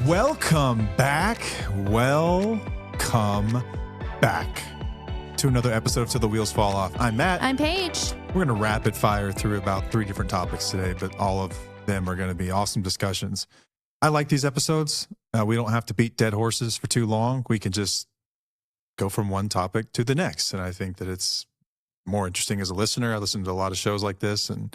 Welcome back. Welcome back to another episode of Till the Wheels Fall Off. I'm Matt. I'm Paige. We're going to rapid fire through about 3 different topics today, but all of them are going to be awesome discussions. I like these episodes. We don't have to beat dead horses for too long. We can just go from one topic to the next. And I think that it's more interesting as a listener. I listen to a lot of shows like this, and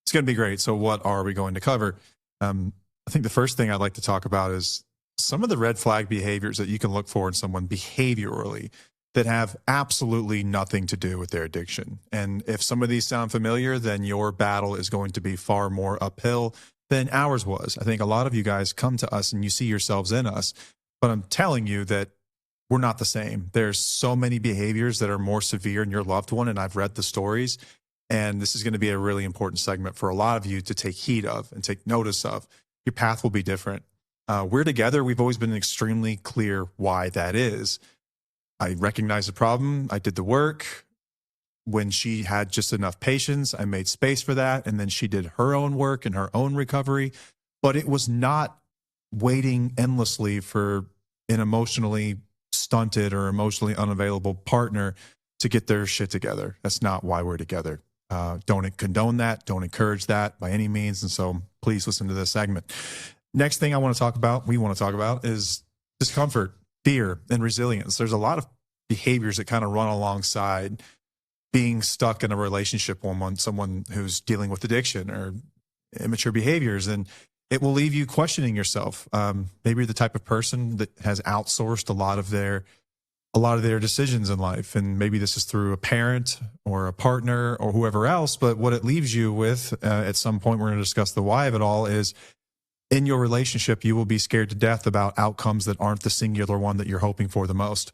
it's going to be great. So what are we going to cover? I think the first thing I'd like to talk about is some of the red flag behaviors that you can look for in someone behaviorally that have absolutely nothing to do with their addiction. And if some of these sound familiar, then your battle is going to be far more uphill than ours was. I think a lot of you guys come to us and you see yourselves in us, but I'm telling you that we're not the same. There's so many behaviors that are more severe in your loved one, and I've read the stories, and this is going to be a really important segment for a lot of you to take heed of and take notice of. Your path will be different. We're together. We've always been extremely clear why that is. I recognized the problem. I did the work. When she had just enough patience, I made space for that. And then she did her own work and her own recovery. But it was not waiting endlessly for an emotionally stunted or emotionally unavailable partner to get their shit together. That's not why we're together. Don't condone that. Don't encourage that by any means. And so please listen to this segment. Next thing we want to talk about is discomfort, fear, and resilience. There's a lot of behaviors that kind of run alongside being stuck in a relationship with someone who's dealing with addiction or immature behaviors. And it will leave you questioning yourself. Maybe you're the type of person that has outsourced a lot of their decisions in life. And maybe this is through a parent or a partner or whoever else. But what it leaves you with at some point, we're going to discuss the why of it all, is in your relationship, you will be scared to death about outcomes that aren't the singular one that you're hoping for the most.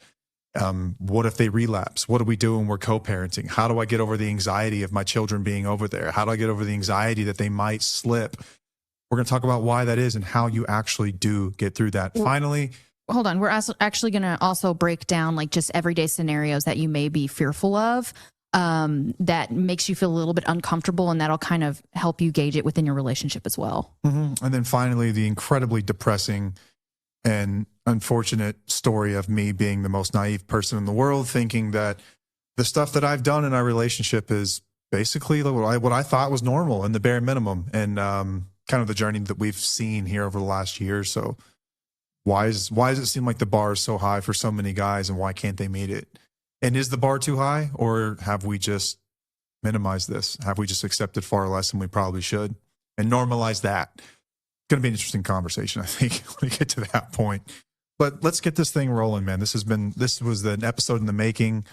What if they relapse? What do we do when we're co-parenting? How do I get over the anxiety of my children being over there? How do I get over the anxiety that they might slip? We're going to talk about why that is and how you actually do get through that. Finally, hold on. We're actually going to also break down like just everyday scenarios that you may be fearful of, that makes you feel a little bit uncomfortable, and that'll kind of help you gauge it within your relationship as well. Mm-hmm. And then finally, the incredibly depressing and unfortunate story of me being the most naive person in the world, thinking that the stuff that I've done in our relationship is basically what I thought was normal and the bare minimum, and kind of the journey that we've seen here over the last year or so. Why does it seem like the bar is so high for so many guys, and why can't they meet it? And is the bar too high, or have we just minimized this? Have we just accepted far less than we probably should and normalize that? It's going to be an interesting conversation, I think, when we get to that point. But let's get this thing rolling, man. This was an episode in the making.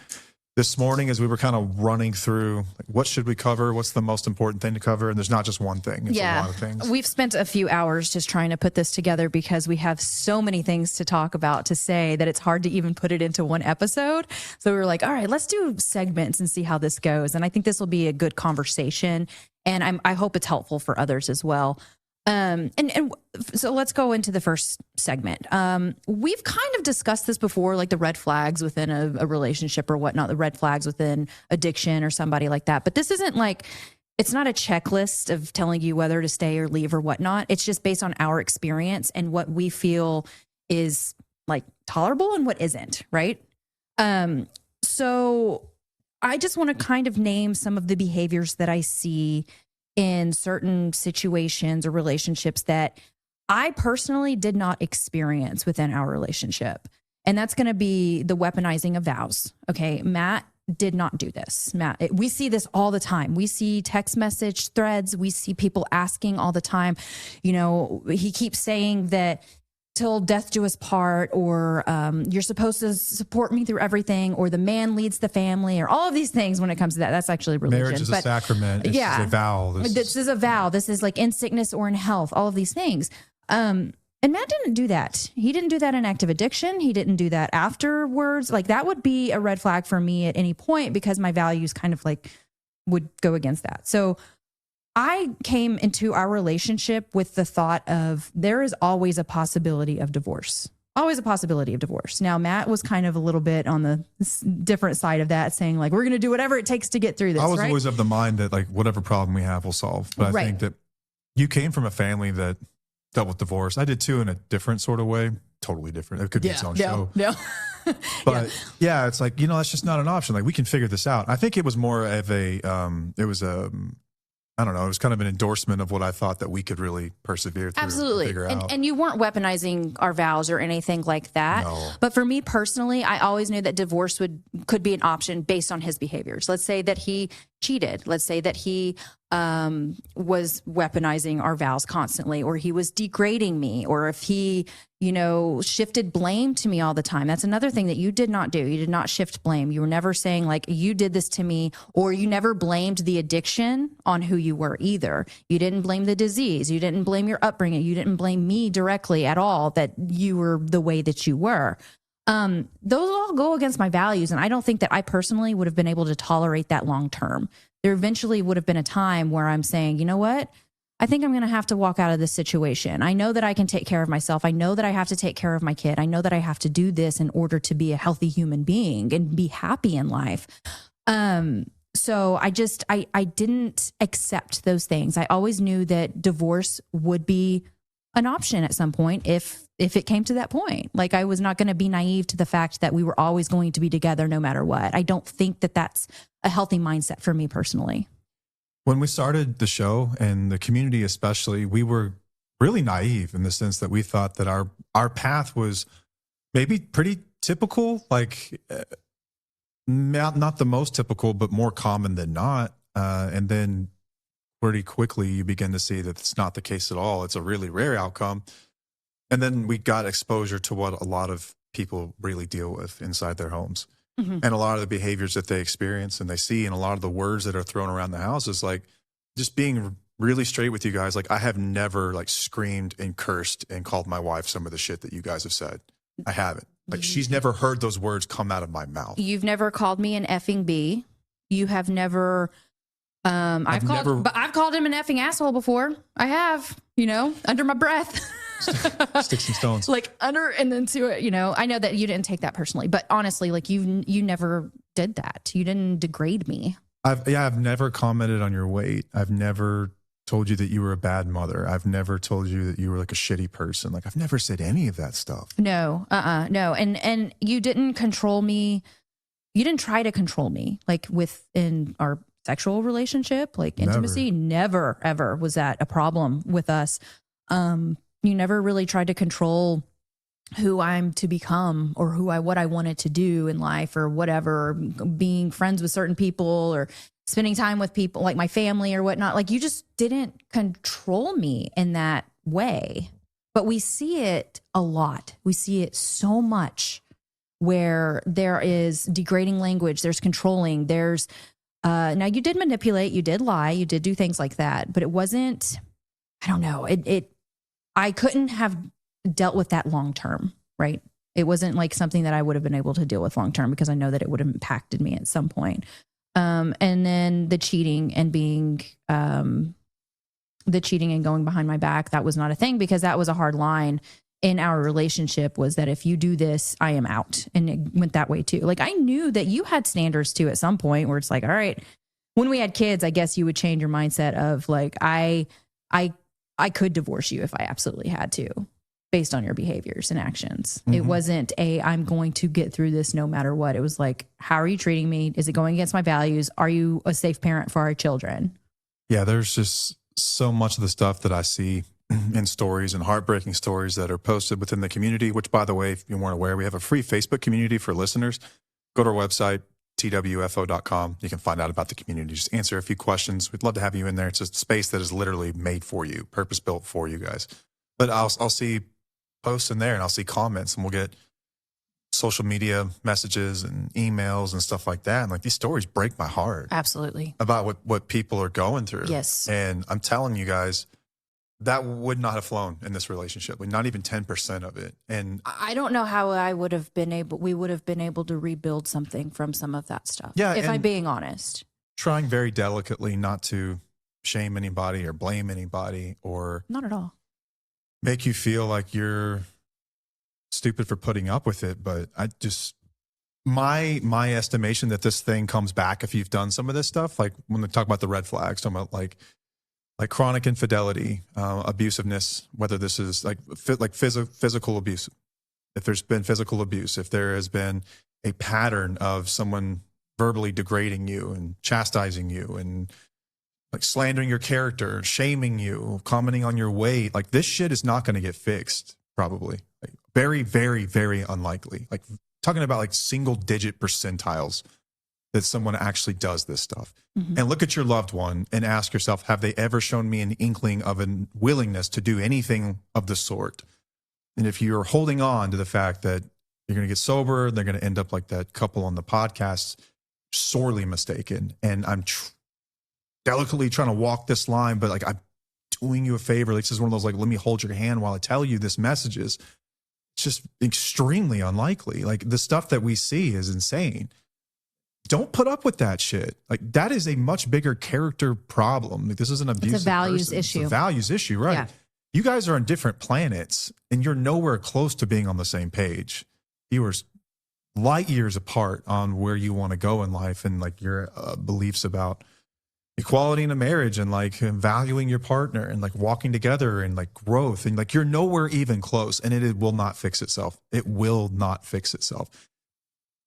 This morning, as we were kind of running through, like, what should we cover? What's the most important thing to cover? And there's not just one thing. It's a lot of things. We've spent a few hours just trying to put this together because we have so many things to talk about, to say, that it's hard to even put it into one episode. So we were like, all right, let's do segments and see how this goes. And I think this will be a good conversation. And I hope it's helpful for others as well. So let's go into the first segment. We've kind of discussed this before, like the red flags within a relationship or whatnot, the red flags within addiction or somebody like that. But this isn't like, it's not a checklist of telling you whether to stay or leave or whatnot. It's just based on our experience and what we feel is like tolerable and what isn't, right? So I just want to kind of name some of the behaviors that I see in certain situations or relationships that I personally did not experience within our relationship. And that's going to be the weaponizing of vows. Okay. Matt did not do this. We see this all the time. We see text message threads. We see people asking all the time, he keeps saying that till death do us part, or you're supposed to support me through everything, or the man leads the family, or all of these things when it comes to that. That's actually religion. Marriage is a sacrament. This is a vow. This is a vow. This is like in sickness or in health, all of these things. And Matt didn't do that. He didn't do that in active addiction. He didn't do that afterwards. Like, that would be a red flag for me at any point, because my values kind of like would go against that. So I came into our relationship with the thought of there is always a possibility of divorce. Always a possibility of divorce. Now, Matt was kind of a little bit on the different side of that, saying like, we're going to do whatever it takes to get through this. I was always of the mind that like whatever problem we have, we'll solve. But I think that you came from a family that dealt with divorce. I did too, in a different sort of way. Totally different. It could be its own show. No. But yeah, it's like, that's just not an option. Like, we can figure this out. I think it was more of I don't know, it was kind of an endorsement of what I thought that we could really persevere through. Absolutely. And figure out. And you weren't weaponizing our vows or anything like that. No. But for me personally, I always knew that divorce could be an option based on his behaviors. Let's say that he cheated. Let's say that he was weaponizing our vows constantly, or he was degrading me, or if he, shifted blame to me all the time. That's another thing that you did not do. You did not shift blame. You were never saying like, you did this to me, or you never blamed the addiction on who you were either. You didn't blame the disease. You didn't blame your upbringing. You didn't blame me directly at all that you were the way that you were. Those all go against my values. And I don't think that I personally would have been able to tolerate that long term. There eventually would have been a time where I'm saying, you know what? I think I'm going to have to walk out of this situation. I know that I can take care of myself. I know that I have to take care of my kid. I know that I have to do this in order to be a healthy human being and be happy in life. So I didn't accept those things. I always knew that divorce would be an option at some point if it came to that point. Like, I was not going to be naive to the fact that we were always going to be together no matter what. I don't think that that's a healthy mindset for me personally. When we started the show, and the community especially, we were really naive in the sense that we thought that our path was maybe pretty typical, like not the most typical, but more common than not. And then pretty quickly you begin to see that it's not the case at all. It's a really rare outcome. And then we got exposure to what a lot of people really deal with inside their homes. Mm-hmm. And a lot of the behaviors that they experience and they see, and a lot of the words that are thrown around the house, is like, just being really straight with you guys. Like, I have never like screamed and cursed and called my wife some of the shit that you guys have said. I haven't. Like, she's never heard those words come out of my mouth. You've never called me an effing B. You have never. I've called him an effing asshole before. I have, under my breath. Stick some stones. Like under, and then to it, I know that you didn't take that personally, but honestly, like you never did that. You didn't degrade me. I've never commented on your weight. I've never told you that you were a bad mother. I've never told you that you were like a shitty person. Like, I've never said any of that stuff. No, no. And you didn't control me. You didn't try to control me, like within our sexual relationship, like intimacy. Never, ever was that a problem with us. You never really tried to control who I'm to become, or what I wanted to do in life, or whatever, being friends with certain people or spending time with people like my family or whatnot. Like, you just didn't control me in that way. But we see it a lot. We see it so much, where there is degrading language, there's controlling, there's now you did manipulate, you did lie, you did do things like that, but it wasn't, I don't know, I couldn't have dealt with that long term, right? It wasn't like something that I would have been able to deal with long term, because I know that it would have impacted me at some point. And then the cheating and going behind my back, that was not a thing, because that was a hard line in our relationship, was that if you do this, I am out. And it went that way too. Like, I knew that you had standards too at some point, where it's like, all right, when we had kids, I guess you would change your mindset of like, I could divorce you if I absolutely had to, based on your behaviors and actions. Mm-hmm. It wasn't I'm going to get through this no matter what. It was like, how are you treating me? Is it going against my values? Are you a safe parent for our children? Yeah, there's just so much of the stuff that I see in stories, and heartbreaking stories that are posted within the community, which, by the way, if you weren't aware, we have a free Facebook community for listeners. Go to our website, twfo.com. You can find out about the community. Just answer a few questions. We'd love to have you in there. It's a space that is literally made for you, purpose-built for you guys. But I'll see posts in there, and I'll see comments, and we'll get social media messages and emails and stuff like that. And like, these stories break my heart. Absolutely. About what people are going through. Yes. And I'm telling you guys, that would not have flown in this relationship. Like, not even 10% of it. And I don't know how we would have been able to rebuild something from some of that stuff. Yeah. If I'm being honest. Trying very delicately not to shame anybody or blame anybody, or not at all make you feel like you're stupid for putting up with it. But my estimation that this thing comes back if you've done some of this stuff, like when they talk about the red flags, talking about like like chronic infidelity, abusiveness, whether this is like physical abuse, if there's been physical abuse, if there has been a pattern of someone verbally degrading you and chastising you and like slandering your character, shaming you, commenting on your weight, like this shit is not going to get fixed, probably. Like, very, very, very unlikely. Like talking about like single digit percentiles that someone actually does this stuff. Mm-hmm. And look at your loved one and ask yourself, have they ever shown me an inkling of a willingness to do anything of the sort? And if you're holding on to the fact that you're going to get sober, they're going to end up like that couple on the podcast, sorely mistaken. And I'm delicately trying to walk this line, but like I'm doing you a favor. Like, this is one of those, like, let me hold your hand while I tell you this message is just extremely unlikely. Like the stuff that we see is insane. Don't put up with that shit. Like that is a much bigger character problem. Like, this is an abusive It's a values person. issue. It's a values issue, right? Yeah. You guys are on different planets and you're nowhere close to being on the same page. You are light years apart on where you want to go in life and like your beliefs about equality in a marriage and like valuing your partner and like walking together and like growth, and like you're nowhere even close, and it will not fix itself. It will not fix itself.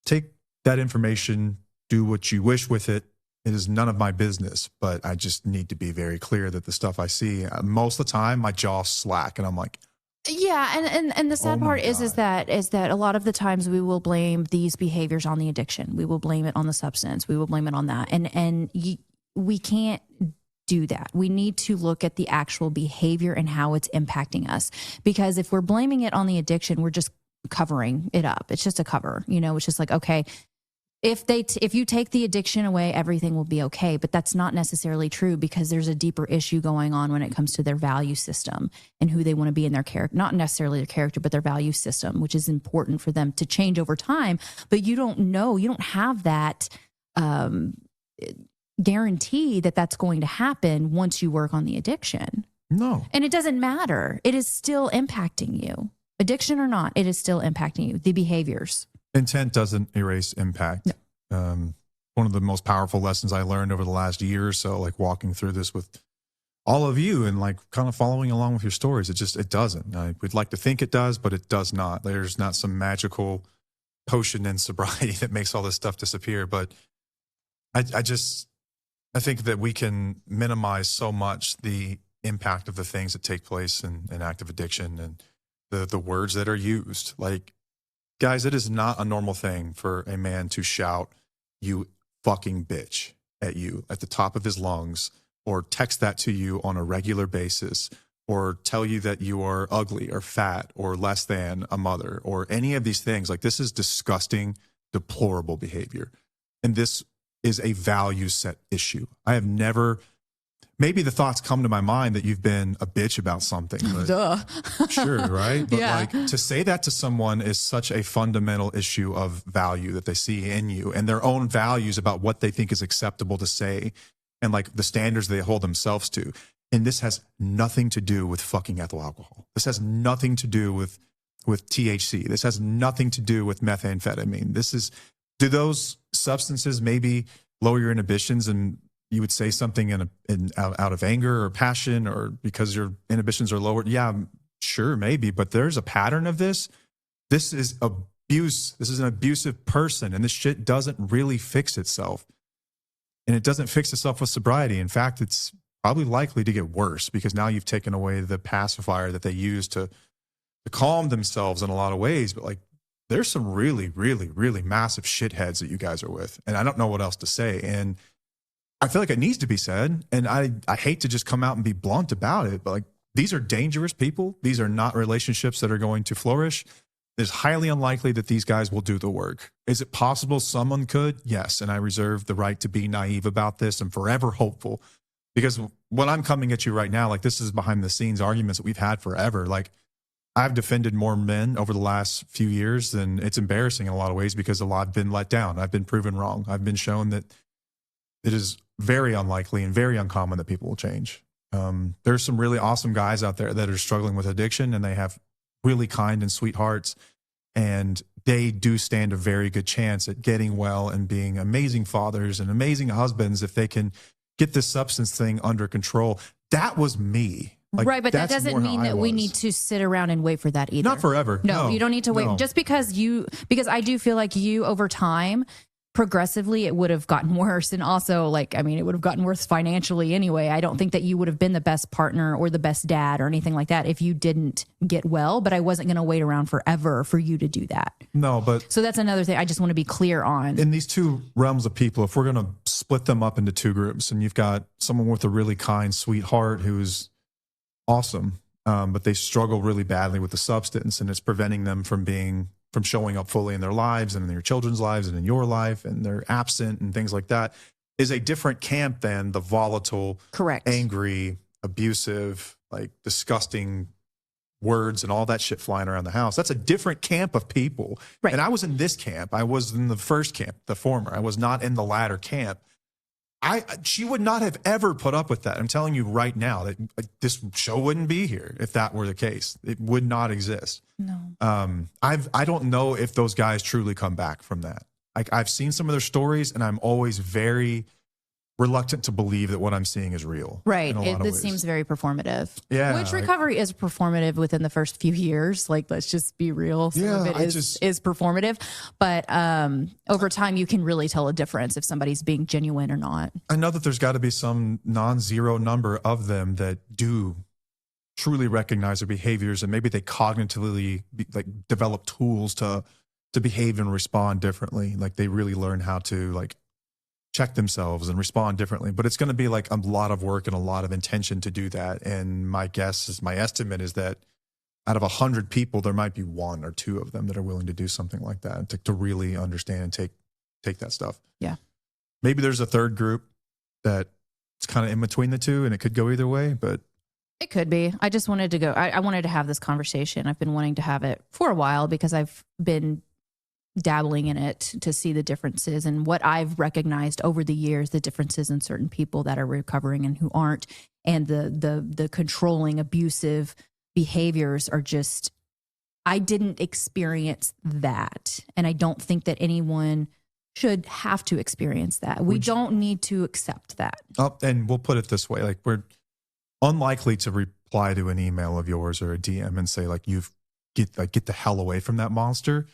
Take that information, do what you wish with it. It is none of my business, but I just need to be very clear that the stuff I see, most of the time my jaw slack and I'm like, yeah, and the sad Oh my part is God. that a lot of the times we will blame these behaviors on the addiction. We will blame it on the substance. We will blame it on that. We can't do that. We need to look at the actual behavior and how it's impacting us. Because if we're blaming it on the addiction, we're just covering it up. It's just a cover. You know, it's just like, okay, if you take the addiction away, everything will be okay. But that's not necessarily true, because there's a deeper issue going on when it comes to their value system and who they want to be in their character, not necessarily their character, but their value system, which is important for them to change over time. But you don't have that guarantee that that's going to happen once you work on the addiction. no. And it doesn't matter. It is still impacting you. Addiction or not, it is still impacting you. The behaviors. Intent doesn't erase impact. No. One of the most powerful lessons I learned over the last year or so, like walking through this with all of you and like kind of following along with your stories, it doesn't. We'd like to think it does, but it does not. There's not some magical potion in sobriety that makes all this stuff disappear. But I think that we can minimize so much the impact of the things that take place in active addiction and the words that are used. Like, guys, it is not a normal thing for a man to shout, "You fucking bitch," at you at the top of his lungs, or text that to you on a regular basis, or tell you that you are ugly or fat or less than a mother, or any of these things. Like, this is disgusting, deplorable behavior. And this is a value set issue. I have never, maybe the thoughts come to my mind that you've been a bitch about something. But Duh. sure, right? But Yeah. like, to say that to someone is such a fundamental issue of value that they see in you and their own values about what they think is acceptable to say and like the standards they hold themselves to. And this has nothing to do with fucking ethyl alcohol. This has nothing to do with THC. This has nothing to do with methamphetamine. Do those substances maybe lower your inhibitions and you would say something out of anger or passion or because your inhibitions are lowered? Yeah, sure, maybe. But there's a pattern of this. This is abuse. This is an abusive person, and this shit doesn't really fix itself. And it doesn't fix itself with sobriety. In fact, it's probably likely to get worse because now you've taken away the pacifier that they use to calm themselves in a lot of ways. But like, there's some really, really, really massive shitheads that you guys are with. And I don't know what else to say. And I feel like it needs to be said. And I hate to just come out and be blunt about it, but like, these are dangerous people. These are not relationships that are going to flourish. It's highly unlikely that these guys will do the work. Is it possible someone could? Yes. And I reserve the right to be naive about this. I'm forever hopeful, because what I'm coming at you right now, like, this is behind the scenes arguments that we've had forever. Like, I've defended more men over the last few years than it's embarrassing in a lot of ways, because a lot have been let down. I've been proven wrong. I've been shown that it is very unlikely and very uncommon that people will change. There's some really awesome guys out there that are struggling with addiction, and they have really kind and sweet hearts, and they do stand a very good chance at getting well and being amazing fathers and amazing husbands if they can get this substance thing under control. That was me. Like, right, but that that's doesn't more mean how I that we was. need to sit around and wait for that either. Not forever. No, you don't need to wait. No. Just because I do feel like you over time, progressively, it would have gotten worse. And also, like, I mean, it would have gotten worse financially anyway. I don't think that you would have been the best partner or the best dad or anything like that if you didn't get well. But I wasn't going to wait around forever for you to do that. No, but So that's another thing I just want to be clear on. in these two realms of people, if we're going to split them up into two groups, and you've got someone with a really kind, sweet heart who's awesome, but they struggle really badly with the substance, and it's preventing them from showing up fully in their lives and in their children's lives and in your life, and they're absent and things like that, is a different camp than the volatile, Correct. angry, abusive, like disgusting words and all that shit flying around the house. That's a different camp of people. Right. And I was in this camp. I was in the first camp, the former. I was not in the latter camp. She would not have ever put up with that. I'm telling you right now that this show wouldn't be here if that were the case. It would not exist. No. I don't know if those guys truly come back from that. I've seen some of their stories, and I'm always very reluctant to believe that what I'm seeing is real. Right. in a lot of This ways. seems very performative. Yeah, Which like- recovery is performative within the first few years. Like, let's just be real. Some of it is performative. But over time, you can really tell a difference if somebody's being genuine or not. I know that there's got to be some non-zero number of them that do truly recognize their behaviors, and maybe they cognitively develop tools to behave and respond differently. Like they really learn how to like check themselves and respond differently. But it's going to be like a lot of work and a lot of intention to do that. And my estimate is that out of 100 people, there might be one or two of them that are willing to do something like that, to really understand and take that stuff. Yeah. Maybe there's a third group that it's kind of in between the two, and it could go either way, but It could be. I just wanted to go. I wanted to have this conversation. I've been wanting to have it for a while because I've been dabbling in it to see the differences and what I've recognized over the years, the differences in certain people that are recovering and who aren't, and the controlling, abusive behaviors are just, I didn't experience that. And I don't think that anyone should have to experience that. We don't need to accept that. Oh, and we'll put it this way. Like, we're unlikely to reply to an email of yours or a DM and say, like, get the hell away from that monster.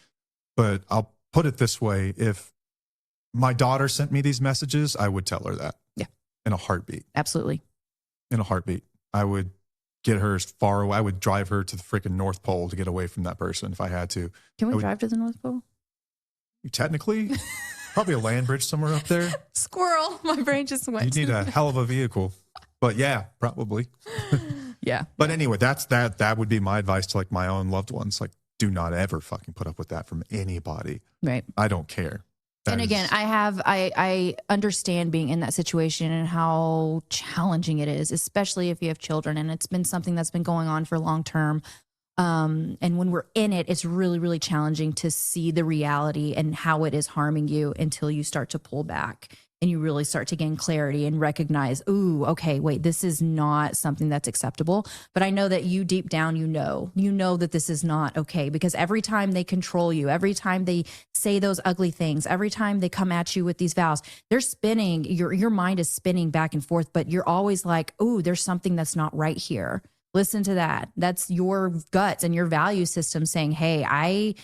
But I'll put it this way. If my daughter sent me these messages, I would tell her that. Yeah. In a heartbeat. Absolutely. In a heartbeat. I would get her as far away. I would drive her to the freaking North Pole to get away from that person if I had to. Can we drive to the North Pole? Technically, probably a land bridge somewhere up there. Squirrel. My brain just went. You need a hell of a vehicle. But yeah, probably. Yeah. But anyway, that would be my advice to like my own loved ones. Like, do not ever fucking put up with that from anybody. Right. I don't care. And again, I understand being in that situation and how challenging it is, especially if you have children. And it's been something that's been going on for long term. And when we're in it, it's really, really challenging to see the reality and how it is harming you until you start to pull back and you really start to gain clarity and recognize, ooh, okay, wait, this is not something that's acceptable. But I know that you deep down, you know that this is not okay, because every time they control you, every time they say those ugly things, every time they come at you with these vows, they're spinning, your mind is spinning back and forth, but you're always like, ooh, there's something that's not right here. Listen to that. That's your guts and your value system saying, hey, I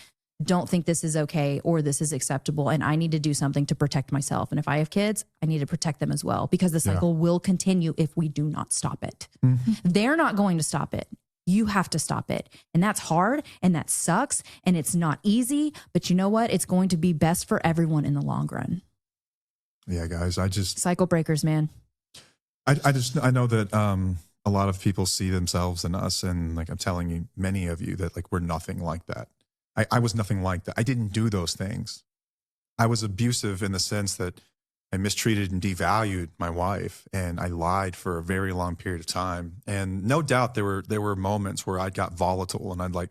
don't think this is okay or this is acceptable, and I need to do something to protect myself. And if I have kids, I need to protect them as well, because the cycle will continue if we do not stop it. Mm-hmm. They're not going to stop it. You have to stop it. And that's hard and that sucks and it's not easy, but you know what? It's going to be best for everyone in the long run. Yeah, guys, cycle breakers, man. I know that a lot of people see themselves in us, and like I'm telling you, many of you, that like we're nothing like that. I was nothing like that. I didn't do those things. I was abusive in the sense that I mistreated and devalued my wife, and I lied for a very long period of time. And no doubt there were moments where I got volatile and I'd like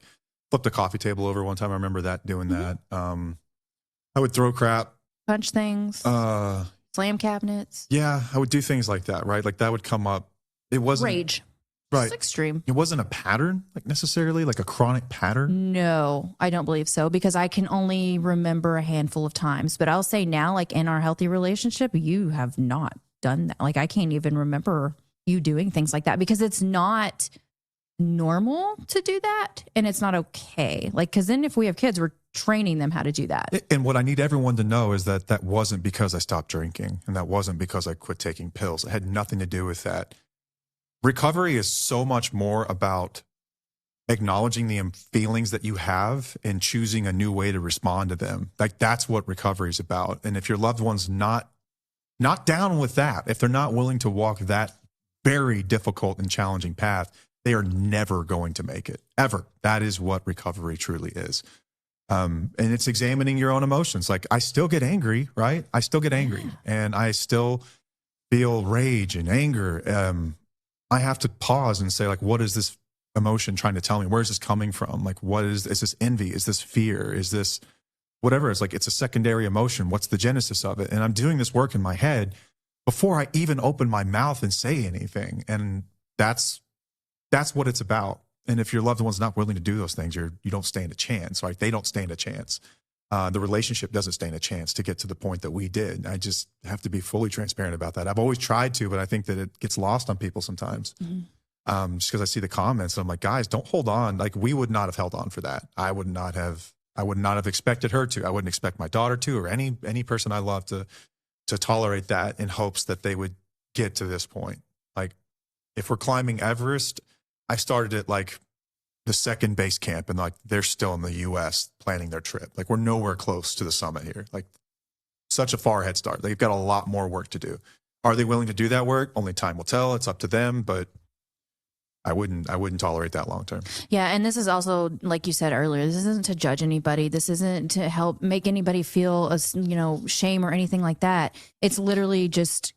flip the coffee table over one time. I remember doing that. I would throw crap, punch things, slam cabinets. Yeah, I would do things like that, right? Like that would come up. It wasn't rage. Right. It's extreme. It wasn't a pattern, like necessarily, like a chronic pattern. No, I don't believe so, because I can only remember a handful of times. But I'll say now, like in our healthy relationship, you have not done that. Like, I can't even remember you doing things like that because it's not normal to do that and it's not okay. Like, because then if we have kids, we're training them how to do that. And what I need everyone to know is that that wasn't because I stopped drinking and that wasn't because I quit taking pills. It had nothing to do with that. Recovery is so much more about acknowledging the feelings that you have and choosing a new way to respond to them. Like, that's what recovery is about. And if your loved one's not down with that, if they're not willing to walk that very difficult and challenging path, they are never going to make it, ever. That is what recovery truly is. And it's examining your own emotions. Like, I still get angry, right? I still get angry and I still feel rage and anger. I have to pause and say, like, what is this emotion trying to tell me? Where is this coming from? Like, is this envy? Is this fear? Is this whatever? It's like, it's a secondary emotion. What's the genesis of it? And I'm doing this work in my head before I even open my mouth and say anything. And that's what it's about. And if your loved one's not willing to do those things, you don't stand a chance, right? They don't stand a chance. The relationship doesn't stand a chance to get to the point that we did. I just have to be fully transparent about that. I've always tried to, but I think that it gets lost on people sometimes. Just because I see the comments and I'm like, guys, don't hold on. Like, we would not have held on for that. I would not have expected her to. I wouldn't expect my daughter to, or any person I love to tolerate that in hopes that they would get to this point. Like, if we're climbing Everest, I started at like the second base camp and like they're still in the US planning their trip. Like, we're nowhere close to the summit here. Like, such a far head start. They've got a lot more work to do. Are they willing to do that work? Only time will tell. It's up to them, but I wouldn't tolerate that long term. Yeah. And this is also, like you said earlier, this isn't to judge anybody. This isn't to help make anybody feel shame or anything like that. It's literally just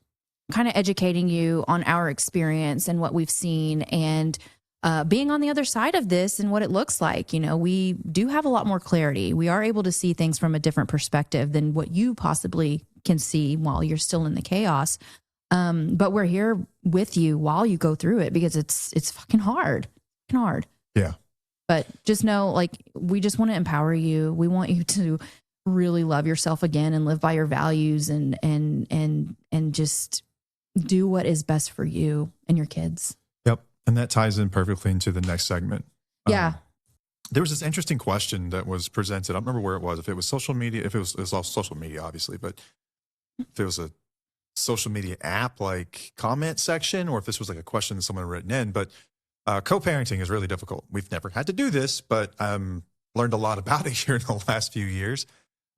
kind of educating you on our experience and what we've seen and being on the other side of this and what it looks like. We do have a lot more clarity. We are able to see things from a different perspective than what you possibly can see while you're still in the chaos. But we're here with you while you go through it because it's fucking hard. Yeah. But just know, like, we just want to empower you. We want you to really love yourself again and live by your values and just do what is best for you and your kids. Yep. And that ties in perfectly into the next segment. Yeah. There was this interesting question that was presented. I don't remember where it was. If it was social media, it was all social media, obviously, but if it was a social media app, like comment section, or if this was like a question that someone had written in, but co-parenting is really difficult. We've never had to do this, but learned a lot about it here in the last few years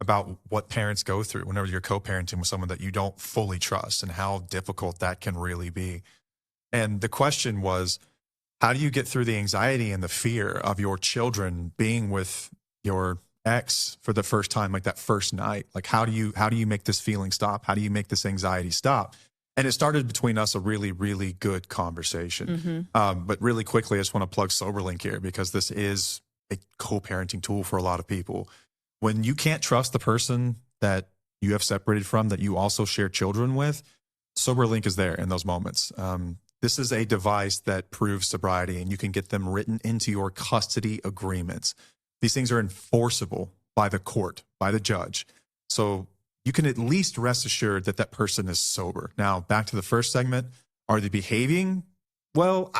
about what parents go through whenever you're co-parenting with someone that you don't fully trust and how difficult that can really be. And the question was, how do you get through the anxiety and the fear of your children being with your ex for the first time, like that first night? Like, how do you make this feeling stop? How do you make this anxiety stop? And it started between us a really, really good conversation. But really quickly, I just want to plug SoberLink here because this is a co-parenting tool for a lot of people. When you can't trust the person that you have separated from, that you also share children with, SoberLink is there in those moments. This is a device that proves sobriety, and you can get them written into your custody agreements. These things are enforceable by the court, by the judge. So you can at least rest assured that that person is sober. Now, back to the first segment. Are they behaving? Well,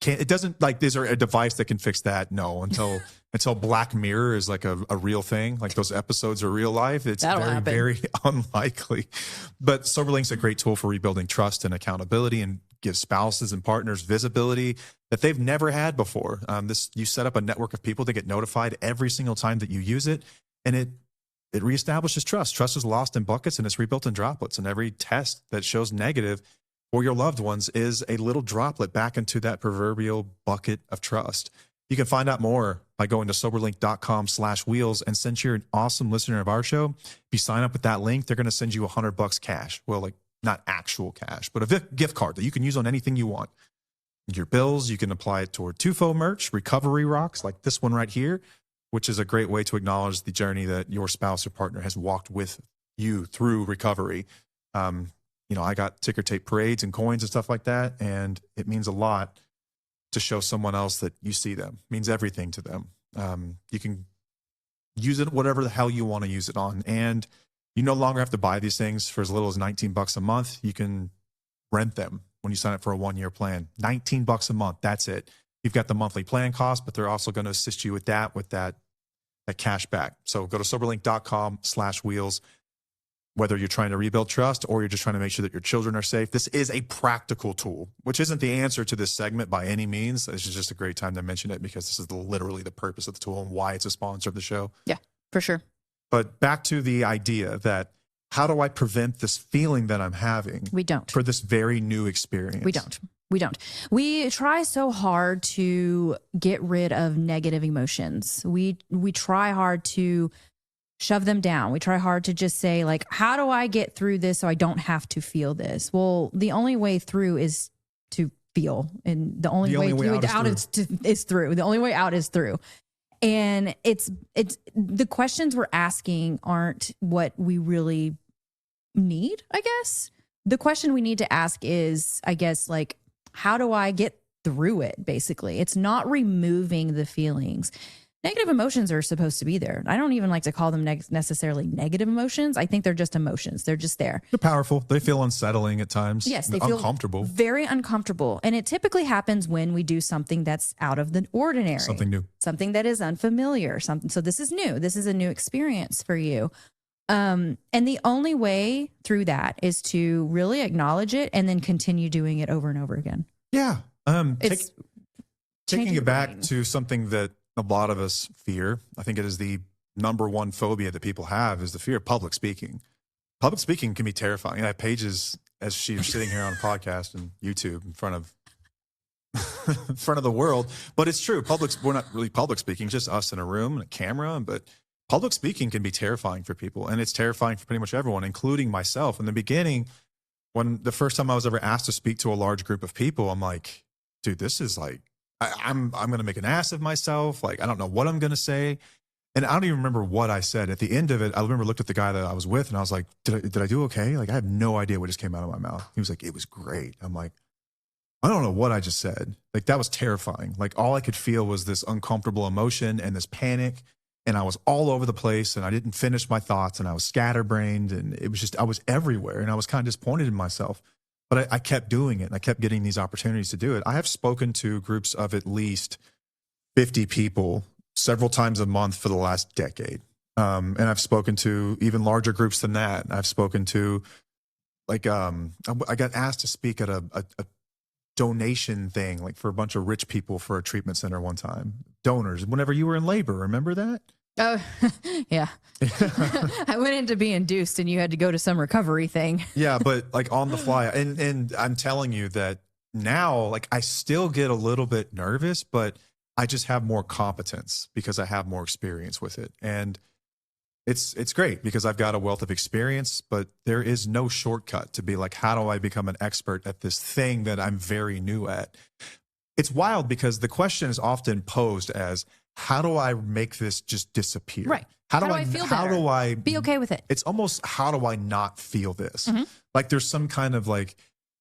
it doesn't, like, is there a device that can fix that? No, until Black Mirror is like a real thing, like those episodes are real life. It's very unlikely. But SoberLink's a great tool for rebuilding trust and accountability and give spouses and partners visibility that they've never had before. You set up a network of people that get notified every single time that you use it, and it reestablishes trust. Trust is lost in buckets and it's rebuilt in droplets. And every test that shows negative for your loved ones is a little droplet back into that proverbial bucket of trust. You can find out more by going to soberlink.com/wheels. And since you're an awesome listener of our show, if you sign up with that link, they're going to send you $100 cash. Well, like, not actual cash, but a gift card that you can use on anything you want. Your bills, you can apply it toward Tufo merch, recovery rocks like this one right here, which is a great way to acknowledge the journey that your spouse or partner has walked with you through recovery. I got ticker tape parades and coins and stuff like that, and it means a lot to show someone else that you see them. It means everything to them. You can use it whatever the hell you want to use it on, and You no longer have to buy these things for as little as $19 a month. You can rent them when you sign up for a 1-year plan. $19 a month. That's it. You've got the monthly plan cost, but they're also going to assist you with that cash back. So go to soberlink.com/wheels. Whether you're trying to rebuild trust or you're just trying to make sure that your children are safe, this is a practical tool, which isn't the answer to this segment by any means. This is just a great time to mention it because this is literally the purpose of the tool and why it's a sponsor of the show. Yeah, for sure. But back to the idea that how do I prevent this feeling that I'm having? We don't. For this very new experience. We don't. We try so hard to get rid of negative emotions. We try hard to shove them down. We try hard to just say, like, how do I get through this so I don't have to feel this? Well, the only way through is to feel. And the only way out is through. The only way out is through. And it's the questions we're asking aren't what we really need, I guess. The question we need to ask is, I guess, like, how do I get through it? Basically, it's not removing the feelings. Negative emotions are supposed to be there. I don't even like to call them necessarily negative emotions. I think they're just emotions. They're just there. They're powerful. They feel unsettling at times. Yes, they feel uncomfortable. Very uncomfortable. And it typically happens when we do something that's out of the ordinary. Something new. Something that is unfamiliar. So this is new. This is a new experience for you. And the only way through that is to really acknowledge it and then continue doing it over and over again. Yeah. It's taking it back brain. to something that a lot of us fear. I think it is the number one phobia that people have is the fear of public speaking. Public speaking can be terrifying. I have Pages as she's sitting here on a podcast and YouTube in front of the world, but it's true. We're not really public speaking, just us in a room and a camera, but public speaking can be terrifying for people. And it's terrifying for pretty much everyone, including myself. In the beginning, when the first time I was ever asked to speak to a large group of people, I'm like, dude, this is like, I'm going to make an ass of myself. Like, I don't know what I'm going to say. And I don't even remember what I said. At the end of it, I remember looked at the guy that I was with and I was like, did I do okay? Like, I have no idea what just came out of my mouth. He was like, it was great. I'm like, I don't know what I just said. Like, that was terrifying. Like, all I could feel was this uncomfortable emotion and this panic. And I was all over the place and I didn't finish my thoughts and I was scatterbrained and it was just, I was everywhere and I was kind of disappointed in myself. But I kept doing it and I kept getting these opportunities to do it. I have spoken to groups of at least 50 people several times a month for the last decade. And I've spoken to even larger groups than that. I've spoken to, like, I got asked to speak at a donation thing, like for a bunch of rich people for a treatment center one time. Donors, whenever you were in labor, remember that? Oh, yeah. I went in to be induced and you had to go to some recovery thing. Yeah, but like on the fly. And I'm telling you that now, like, I still get a little bit nervous, but I just have more competence because I have more experience with it. And it's great because I've got a wealth of experience, but there is no shortcut to be like, how do I become an expert at this thing that I'm very new at? It's wild because the question is often posed as, how do I make this just disappear? Right. How do I feel how better? do I Be okay with it? It's almost, how do I not feel this? Mm-hmm. Like there's some kind of like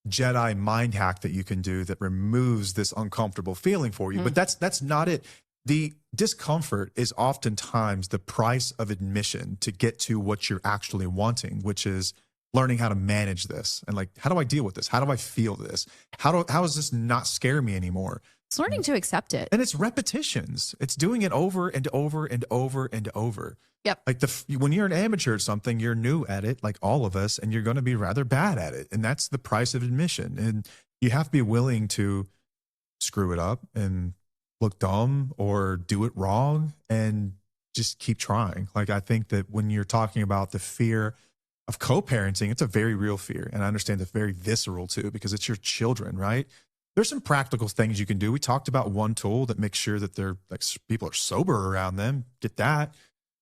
Jedi mind hack that you can do that removes this uncomfortable feeling for you. Mm-hmm. But that's not it. The discomfort is oftentimes the price of admission to get to what you're actually wanting, which is learning how to manage this. And like, how do I deal with this? How do I feel this? How does this not scare me anymore? It's learning to accept it. And it's repetitions. It's doing it over and over and over and over. Yep. Like when you're an amateur at something, you're new at it, like all of us, and you're going to be rather bad at it. And that's the price of admission. And you have to be willing to screw it up and look dumb or do it wrong and just keep trying. Like, I think that when you're talking about the fear of co-parenting, it's a very real fear. And I understand it's very visceral too, because it's your children, right? There's some practical things you can do. We talked about one tool that makes sure that they're like, people are sober around them. Get that.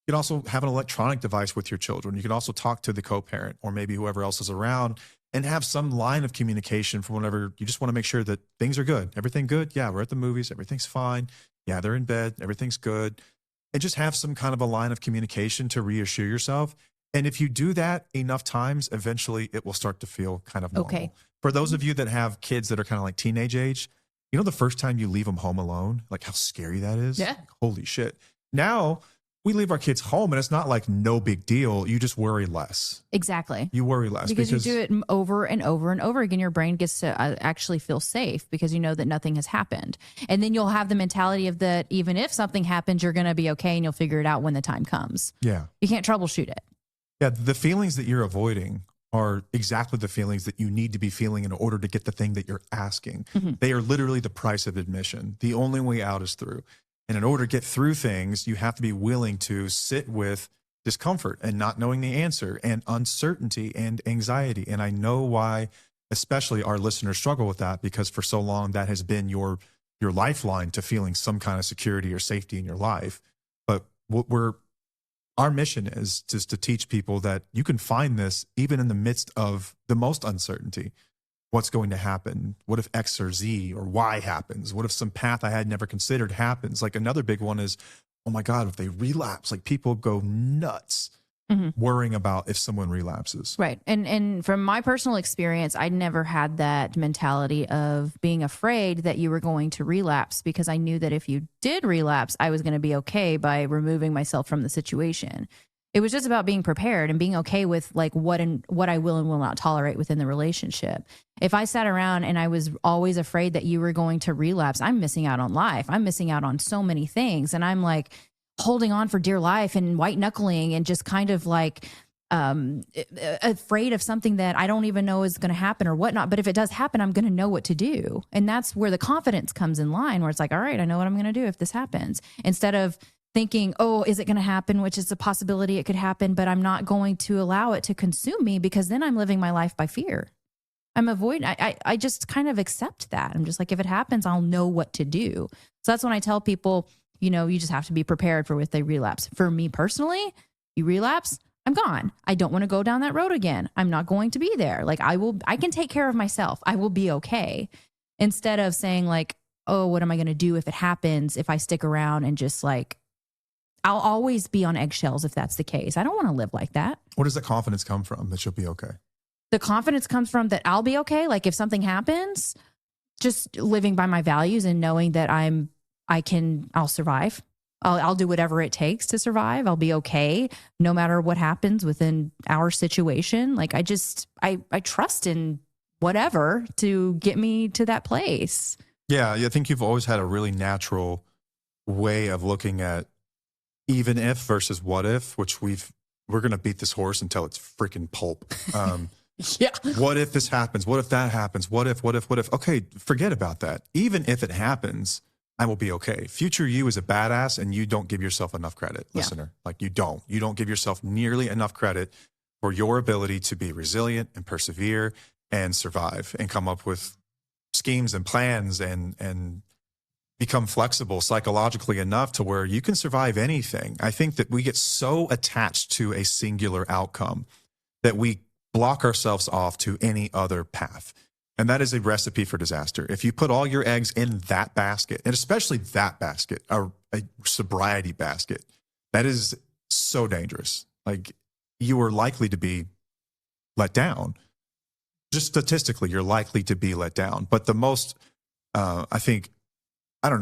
You can also have an electronic device with your children. You can also talk to the co-parent or maybe whoever else is around and have some line of communication for whenever you just want to make sure that things are good. Everything good? Yeah, we're at the movies. Everything's fine. Yeah, they're in bed. Everything's good. And just have some kind of a line of communication to reassure yourself. And if you do that enough times, eventually it will start to feel kind of normal. Okay. For those of you that have kids that are kind of like teenage age, you know, the first time you leave them home alone, like how scary that is? Yeah. Like, holy shit. Now, we leave our kids home and it's not like no big deal. You just worry less. Exactly. You worry less because you do it over and over and over again. Your brain gets to actually feel safe because you know that nothing has happened. And then you'll have the mentality of that even if something happens, you're going to be okay and you'll figure it out when the time comes. Yeah. You can't troubleshoot it. Yeah. The feelings that you're avoiding are exactly the feelings that you need to be feeling in order to get the thing that you're asking. Mm-hmm. They are literally the price of admission. The only way out is through. And in order to get through things, you have to be willing to sit with discomfort and not knowing the answer and uncertainty and anxiety. And I know why, especially our listeners struggle with that, because for so long that has been your lifeline to feeling some kind of security or safety in your life. But our mission is just to teach people that you can find this even in the midst of the most uncertainty. What's going to happen? What if X or Z or Y happens? What if some path I had never considered happens? Like another big one is, oh my God, if they relapse, like people go nuts worrying about if someone relapses. Right. And from my personal experience, I never had that mentality of being afraid that you were going to relapse because I knew that if you did relapse, I was going to be okay by removing myself from the situation. It was just about being prepared and being okay with like what I will and will not tolerate within the relationship. If I sat around and I was always afraid that you were going to relapse, I'm missing out on life. I'm missing out on so many things. And I'm like holding on for dear life and white knuckling and just kind of like afraid of something that I don't even know is going to happen or whatnot. But if it does happen, I'm going to know what to do. And that's where the confidence comes in line, where it's like, all right, I know what I'm going to do if this happens. Instead of thinking, oh, is it going to happen? Which is a possibility it could happen, but I'm not going to allow it to consume me because then I'm living my life by fear. I'm avoiding, I just kind of accept that. I'm just like, if it happens, I'll know what to do. So that's when I tell people, you know, you just have to be prepared for if they relapse. For me personally, you relapse, I'm gone. I don't want to go down that road again. I'm not going to be there. Like I can take care of myself. I will be okay. Instead of saying like, oh, what am I going to do if it happens? If I stick around and just like, I'll always be on eggshells if that's the case. I don't want to live like that. Where does the confidence come from that you'll be okay? The confidence comes from that I'll be okay. Like if something happens, just living by my values and knowing that I'll survive. I'll do whatever it takes to survive. I'll be okay no matter what happens within our situation. Like I trust in whatever to get me to that place. Yeah. I think you've always had a really natural way of looking at even if versus what if, which we're going to beat this horse until it's freaking pulp. Yeah. What if this happens? What if that happens? What if? Okay, forget about that. Even if it happens, I will be okay. Future you is a badass and you don't give yourself enough credit, listener. Like you don't give yourself nearly enough credit for your ability to be resilient and persevere and survive and come up with schemes and plans and become flexible psychologically enough to where you can survive anything. I think that we get so attached to a singular outcome that we block ourselves off to any other path. And that is a recipe for disaster. If you put all your eggs in that basket, and especially that basket, a sobriety basket, that is so dangerous. Like you are likely to be let down. Just statistically, you're likely to be let down. But the most,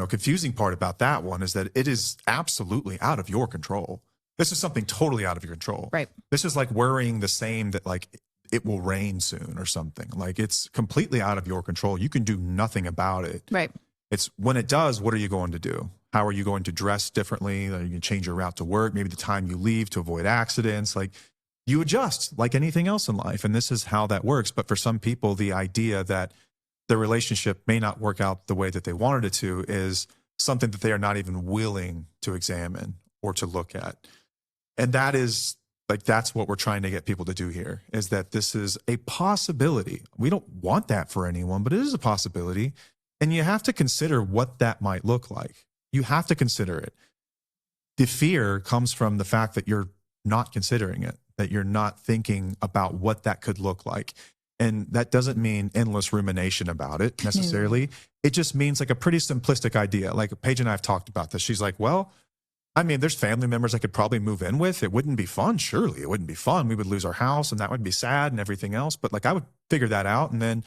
confusing part about that one is that it is absolutely out of your control. This is something totally out of your control. Right. This is like worrying the same that like it will rain soon or something. Like it's completely out of your control. You can do nothing about it. Right. It's when it does, what are you going to do? How are you going to dress differently? Are you going to change your route to work? Maybe the time you leave to avoid accidents. Like you adjust like anything else in life. And this is how that works. But for some people, the idea that the relationship may not work out the way that they wanted it to is something that they are not even willing to examine or to look at. And that is like, that's what we're trying to get people to do here, is that this is a possibility. We don't want that for anyone, but it is a possibility. And you have to consider what that might look like. You have to consider it. The fear comes from the fact that you're not considering it, that you're not thinking about what that could look like. And that doesn't mean endless rumination about it necessarily. It just means like a pretty simplistic idea. Like Paige and I have talked about this. She's like, well, I mean, there's family members I could probably move in with. It wouldn't be fun. Surely it wouldn't be fun. We would lose our house and that would be sad and everything else. But like I would figure that out. And then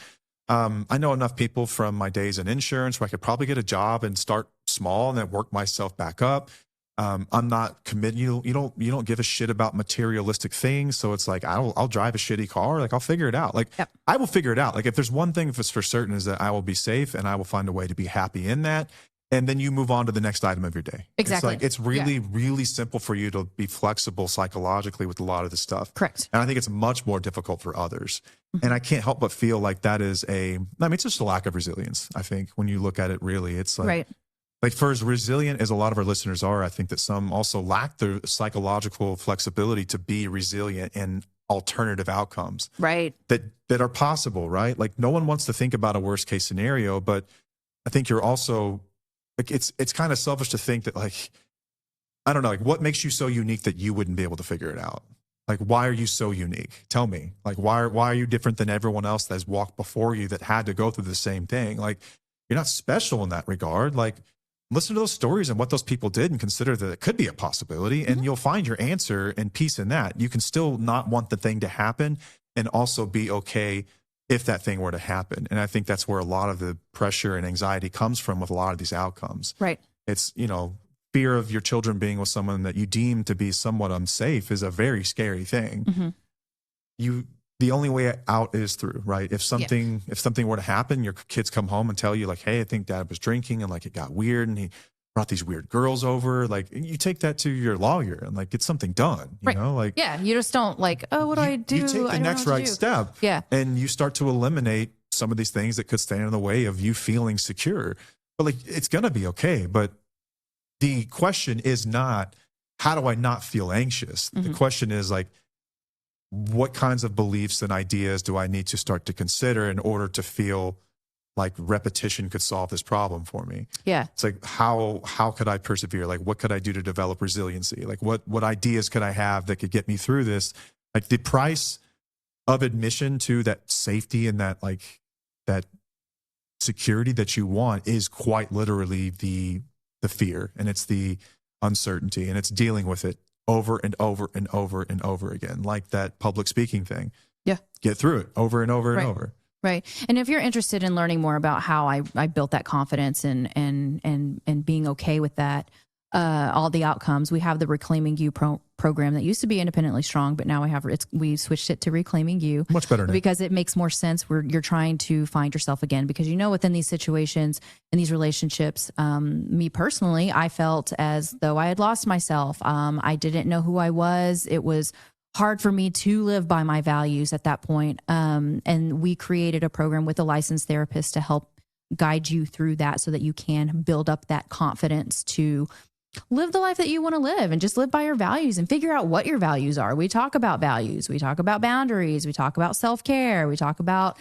I know enough people from my days in insurance where I could probably get a job and start small and then work myself back up. I'm not committed. You don't give a shit about materialistic things. So it's like, I'll drive a shitty car. Like I'll figure it out. Like Yep. I will figure it out. Like if there's one thing that's for certain is that I will be safe and I will find a way to be happy in that. And then you move on to the next item of your day. Exactly. It's really, really simple for you to be flexible psychologically with a lot of this stuff. Correct. And I think it's much more difficult for others. And I can't help but feel like that is it's just a lack of resilience. I think when you look at it, really, it's like, Right. like for as resilient as a lot of our listeners are, I think that some also lack the psychological flexibility to be resilient in alternative outcomes Right. that are possible, right? Like no one wants to think about a worst case scenario, but I think you're also like, it's kind of selfish to think that like, I don't know, like what makes you so unique that you wouldn't be able to figure it out? Like, why are you so unique? Tell me, like, why are you different than everyone else that's walked before you that had to go through the same thing? Like, you're not special in that regard. Like, listen to those stories and what those people did and consider that it could be a possibility, and you'll find your answer and peace in that. You can still not want the thing to happen and also be okay if that thing were to happen. And I think that's where a lot of the pressure and anxiety comes from with a lot of these outcomes. Right. It's, fear of your children being with someone that you deem to be somewhat unsafe is a very scary thing. The only way out is through, right? If something were to happen, your kids come home and tell you like, hey, I think dad was drinking and like it got weird and he brought these weird girls over. Like you take that to your lawyer and like get something done, you know, like, yeah, you just don't like, oh, what do I do? You take the next right step. Yeah. And you start to eliminate some of these things that could stand in the way of you feeling secure. But like, it's going to be okay. But the question is not, how do I not feel anxious? The question is like, what kinds of beliefs and ideas do I need to start to consider in order to feel like repetition could solve this problem for me? Yeah. It's like, how could I persevere? Like, what could I do to develop resiliency? Like, what ideas could I have that could get me through this? Like the price of admission to that safety and that like that security that you want is quite literally the fear, and it's the uncertainty, and it's dealing with it over and over and over and over again, like that public speaking thing. Yeah. Get through it over and over and over. Right. And if you're interested in learning more about how I built that confidence and being okay with that, all the outcomes, we have the Reclaiming You program that used to be Independently Strong, but now we switched it to Reclaiming You. Much better name. Because it makes more sense. You're trying to find yourself again, because within these situations and these relationships, me personally, I felt as though I had lost myself. I didn't know who I was. It was hard for me to live by my values at that point. And we created a program with a licensed therapist to help guide you through that so that you can build up that confidence to live the life that you want to live and just live by your values and figure out what your values are. We talk about values. We talk about boundaries. We talk about self-care. We talk about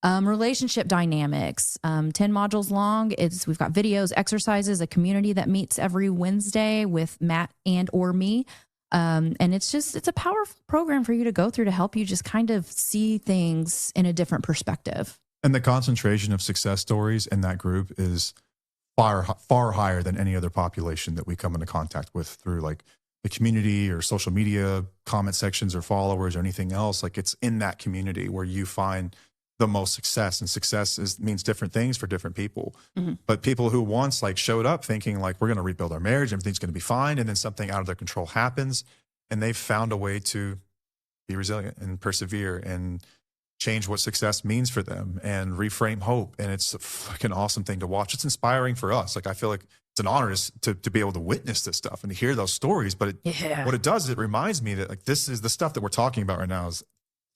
relationship dynamics. 10 modules long. We've got videos, exercises, a community that meets every Wednesday with Matt or me. And it's a powerful program for you to go through to help you just kind of see things in a different perspective. And the concentration of success stories in that group is far higher than any other population that we come into contact with through like the community or social media comment sections or followers or anything else. Like it's in that community where you find the most success, and success means different things for different people. But people who once like showed up thinking like, we're going to rebuild our marriage, everything's going to be fine. And then something out of their control happens and they've found a way to be resilient and persevere and change what success means for them and reframe hope. And it's a fucking awesome thing to watch. It's inspiring for us. Like, I feel like it's an honor to be able to witness this stuff and to hear those stories. But what it does, it reminds me that like, this is the stuff that we're talking about right now it's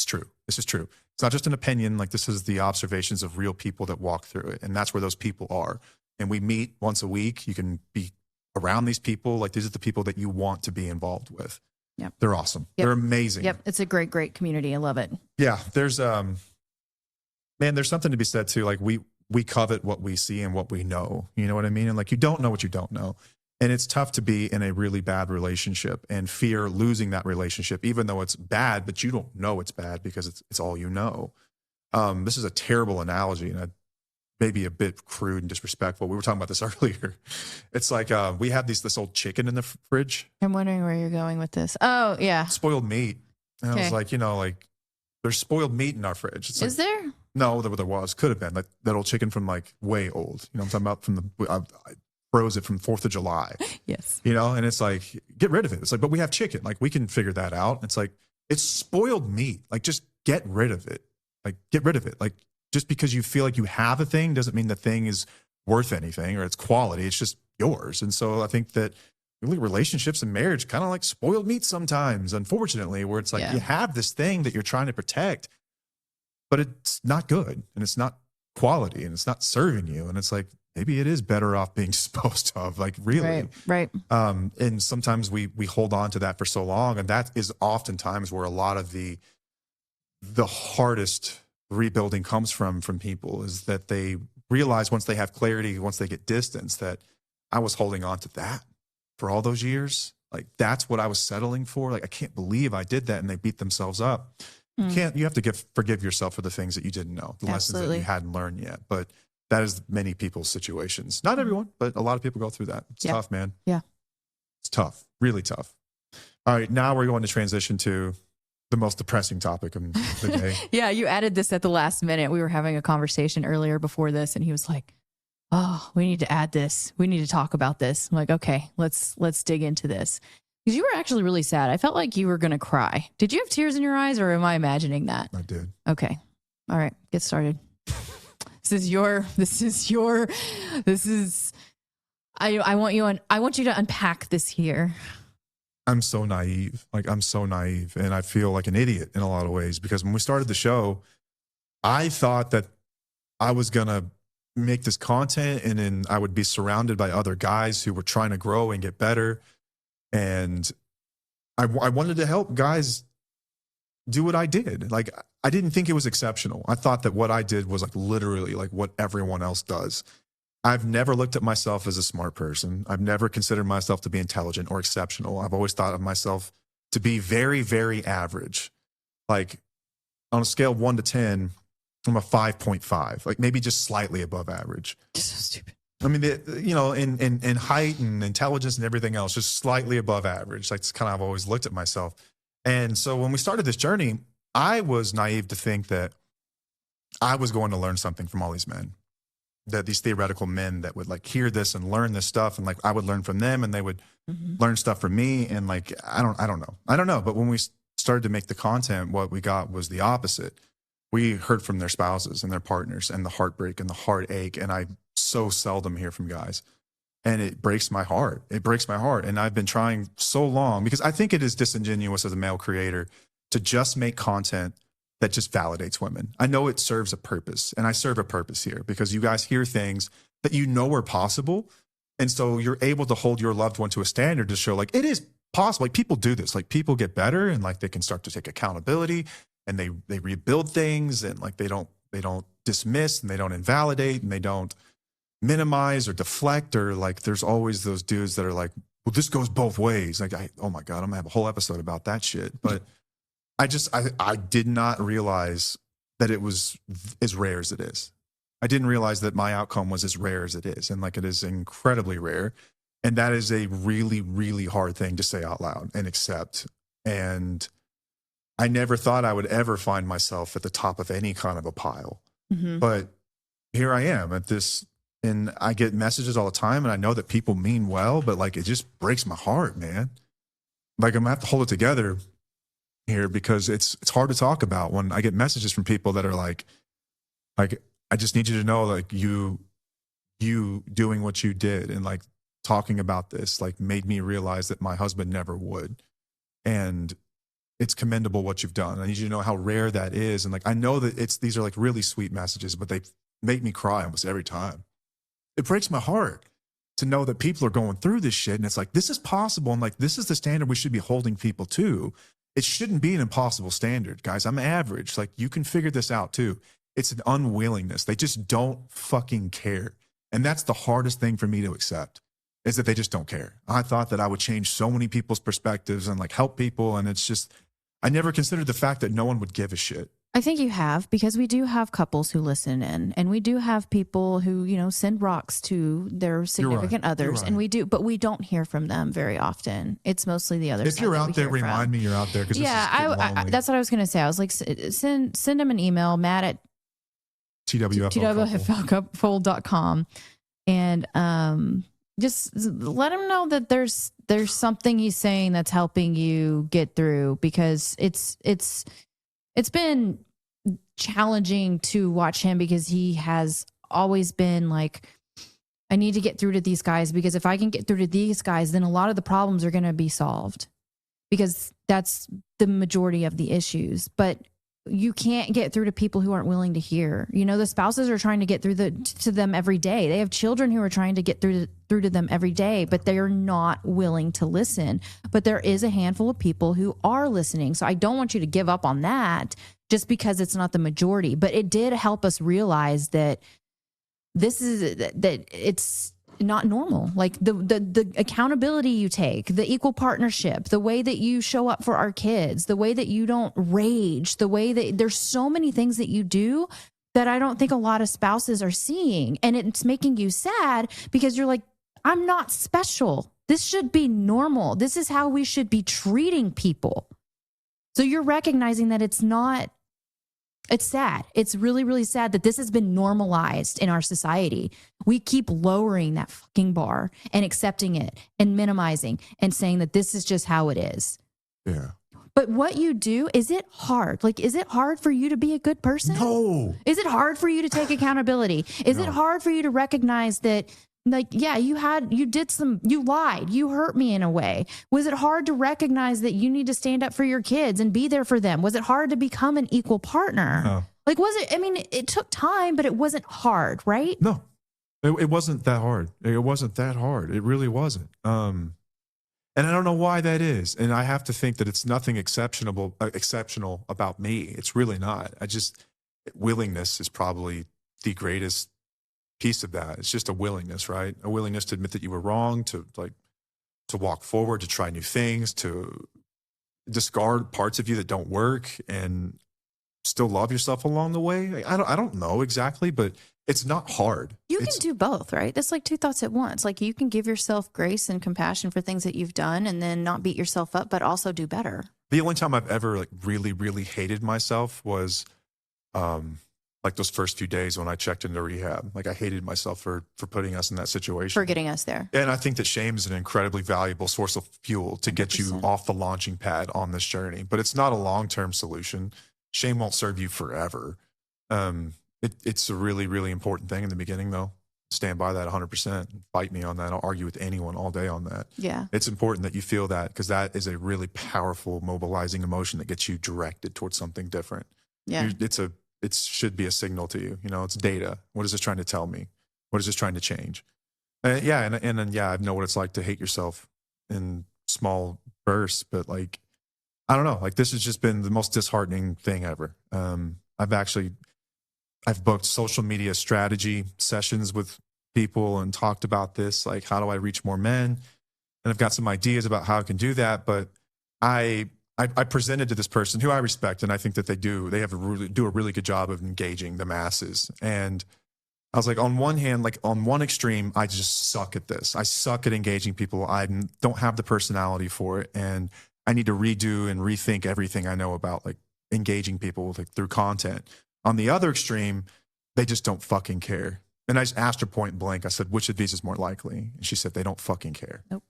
true. This is true. It's not just an opinion. Like this is the observations of real people that walk through it. And that's where those people are. And we meet once a week. You can be around these people. Like these are the people that you want to be involved with. Yep. They're awesome. Yep. They're amazing. Yep. It's a great community. I love it. Yeah. There's there's something to be said too. Like we covet what we see and what we know, you know what I mean? And like, you don't know what you don't know. And it's tough to be in a really bad relationship and fear losing that relationship, even though it's bad, but you don't know it's bad because it's all you know. This is a terrible analogy and maybe a bit crude and disrespectful. We were talking about this earlier. It's like we have this old chicken in the fridge. I'm wondering where you're going with this. Oh, yeah. Spoiled meat. And I was like, like there's spoiled meat in our fridge. It's Is like, there? No, there was. Could have been like that old chicken from like way old. You know what I'm talking about? From the froze it from 4th of July. Yes. You know, and it's like, get rid of it. It's like, but we have chicken. Like, we can figure that out. It's like, it's spoiled meat. Like, just get rid of it. Like, get rid of it. Like, just because you feel like you have a thing doesn't mean the thing is worth anything or it's quality. It's just yours. And so I think that really relationships and marriage kind of like spoiled meat sometimes, unfortunately, where it's like you have this thing that you're trying to protect, but it's not good and it's not quality and it's not serving you. And it's like, maybe it is better off being disposed of, like, really. Right. And sometimes we hold on to that for so long. And that is oftentimes where a lot of the hardest rebuilding comes from people, is that they realize once they have clarity, once they get distance, that I was holding on to that for all those years. Like, that's what I was settling for. Like, I can't believe I did that. And they beat themselves up. You have to forgive yourself for the things that you didn't know, the lessons that you hadn't learned yet. But that is many people's situations. Not everyone, but a lot of people go through that. It's tough, man. Yeah. It's tough, really tough. All right, now we're going to transition to the most depressing topic of the day. Yeah, you added this at the last minute. We were having a conversation earlier before this, and he was like, "Oh, we need to add this. We need to talk about this." I'm like, "Okay, let's dig into this." Because you were actually really sad. I felt like you were going to cry. Did you have tears in your eyes, or am I imagining that? I did. Okay. All right, get started. I want you to unpack this here. I'm so naive. Like, I'm so naive, and I feel like an idiot in a lot of ways, because when we started the show, I thought that I was going to make this content and then I would be surrounded by other guys who were trying to grow and get better. And I wanted to help guys do what I did. Like, I didn't think it was exceptional. I thought that what I did was like literally like what everyone else does. I've never looked at myself as a smart person. I've never considered myself to be intelligent or exceptional. I've always thought of myself to be very, very average. Like, on a scale of 1 to 10, I'm a 5.5, like maybe just slightly above average. So stupid. I mean, in height and intelligence and everything else, just slightly above average. Like, it's kind of, I've always looked at myself. And so when we started this journey, I was naive to think that I was going to learn something from all these men, that these theoretical men that would like hear this and learn this stuff, and like I would learn from them and they would learn stuff from me. And like, I don't know. But when we started to make the content, what we got was the opposite. We heard from their spouses and their partners and the heartbreak and the heartache. And I so seldom hear from guys. And it breaks my heart. It breaks my heart. And I've been trying so long, because I think it is disingenuous as a male creator to just make content that just validates women. I know it serves a purpose, and I serve a purpose here, because you guys hear things that you know are possible. And so you're able to hold your loved one to a standard to show like it is possible. Like, people do this, like people get better and like they can start to take accountability, and they rebuild things, and like they don't dismiss, and they don't invalidate, and they don't minimize or deflect, or like there's always those dudes that are like, well, this goes both ways. Like, oh my God, I'm gonna have a whole episode about that shit. But I did not realize that it was as rare as it is. I didn't realize that my outcome was as rare as it is. And like, it is incredibly rare. And that is a really, really hard thing to say out loud and accept. And I never thought I would ever find myself at the top of any kind of a pile. But here I am at this, and I get messages all the time, and I know that people mean well, but like, it just breaks my heart, man. Like, I'm gonna have to hold it together here, because it's hard to talk about when I get messages from people that are like, I just need you to know, like, you doing what you did and like talking about this, like, made me realize that my husband never would. And it's commendable what you've done. I need you to know how rare that is. And like, I know that these are like really sweet messages, but they make me cry almost every time. It breaks my heart to know that people are going through this shit, and it's like, this is possible. And like, this is the standard we should be holding people to. It shouldn't be an impossible standard, guys. I'm average. Like, you can figure this out too. It's an unwillingness. They just don't fucking care. And that's the hardest thing for me to accept, is that they just don't care. I thought that I would change so many people's perspectives and like help people. And it's just, I never considered the fact that no one would give a shit. I think you have, because we do have couples who listen in, and we do have people who, send rocks to their significant others, and we do, but we don't hear from them very often. It's mostly the other. If you're out there, remind me you're out there. Yeah, that's what I was going to say. I was like, send them an email, Matt at twflcouple.com, and just let him know that there's something he's saying that's helping you get through, because it's been challenging to watch him, because he has always been like, I need to get through to these guys, because if I can get through to these guys, then a lot of the problems are going to be solved, because that's the majority of the issues. But you can't get through to people who aren't willing to hear. You know, the spouses are trying to get through to them every day. They have children who are trying to get through to them every day, but they are not willing to listen. But there is a handful of people who are listening. So I don't want you to give up on that just because it's not the majority. But it did help us realize that it's not normal. Like the accountability you take, the equal partnership, the way that you show up for our kids, the way that you don't rage, the way that there's so many things that you do that I don't think a lot of spouses are seeing. And it's making you sad, because you're like, I'm not special. This should be normal. This is how we should be treating people. So you're recognizing that it's not. It's sad. It's really, really sad that this has been normalized in our society. We keep lowering that fucking bar and accepting it and minimizing and saying that this is just how it is. Yeah. But what you do, is it hard? Like, is it hard for you to be a good person? No. Is it hard for you to take accountability? Is it hard for you to recognize that, like, yeah, you lied, you hurt me in a way? Was it hard to recognize that you need to stand up for your kids and be there for them? Was it hard to become an equal partner? No. Like, was it, I mean, it took time, but it wasn't hard, right? No, it wasn't that hard. It wasn't that hard. It really wasn't. And I don't know why that is. And I have to think that it's nothing exceptional about me. It's really not. Willingness is probably the greatest piece of that. It's just a willingness, right? A willingness to admit that you were wrong, to walk forward, to try new things, to discard parts of you that don't work, and still love yourself along the way. I don't know exactly, but it's not hard. You can do both, right? That's like two thoughts at once. Like, you can give yourself grace and compassion for things that you've done and then not beat yourself up, but also do better. The only time I've ever like really, really hated myself was like those first few days when I checked into rehab. Like, I hated myself for putting us in that situation. For getting us there. And I think that shame is an incredibly valuable source of fuel to get 100%. You off the launching pad on this journey. But it's not a long-term solution. Shame won't serve you forever. It's a really, really important thing in the beginning, though. Stand by that 100%. Fight me on that. I'll argue with anyone all day on that. Yeah. It's important that you feel that, because that is a really powerful, mobilizing emotion that gets you directed towards something different. Yeah. It should be a signal to you. You know, it's data. What is this trying to tell me? What is this trying to change? And then I know what it's like to hate yourself in small bursts, but like, I don't know, like, this has just been the most disheartening thing ever. I've booked social media strategy sessions with people and talked about this, like, how do I reach more men? And I've got some ideas about how I can do that, but I presented to this person who I respect, and I think that they do a really good job of engaging the masses. And I was like, on one hand, like, on one extreme, I just suck at this. I suck at engaging people. I don't have the personality for it, and I need to redo and rethink everything I know about, like, engaging people, like, through content. On the other extreme, they just don't fucking care. And I just asked her point blank. I said, which of these is more likely? And she said, they don't fucking care. Nope.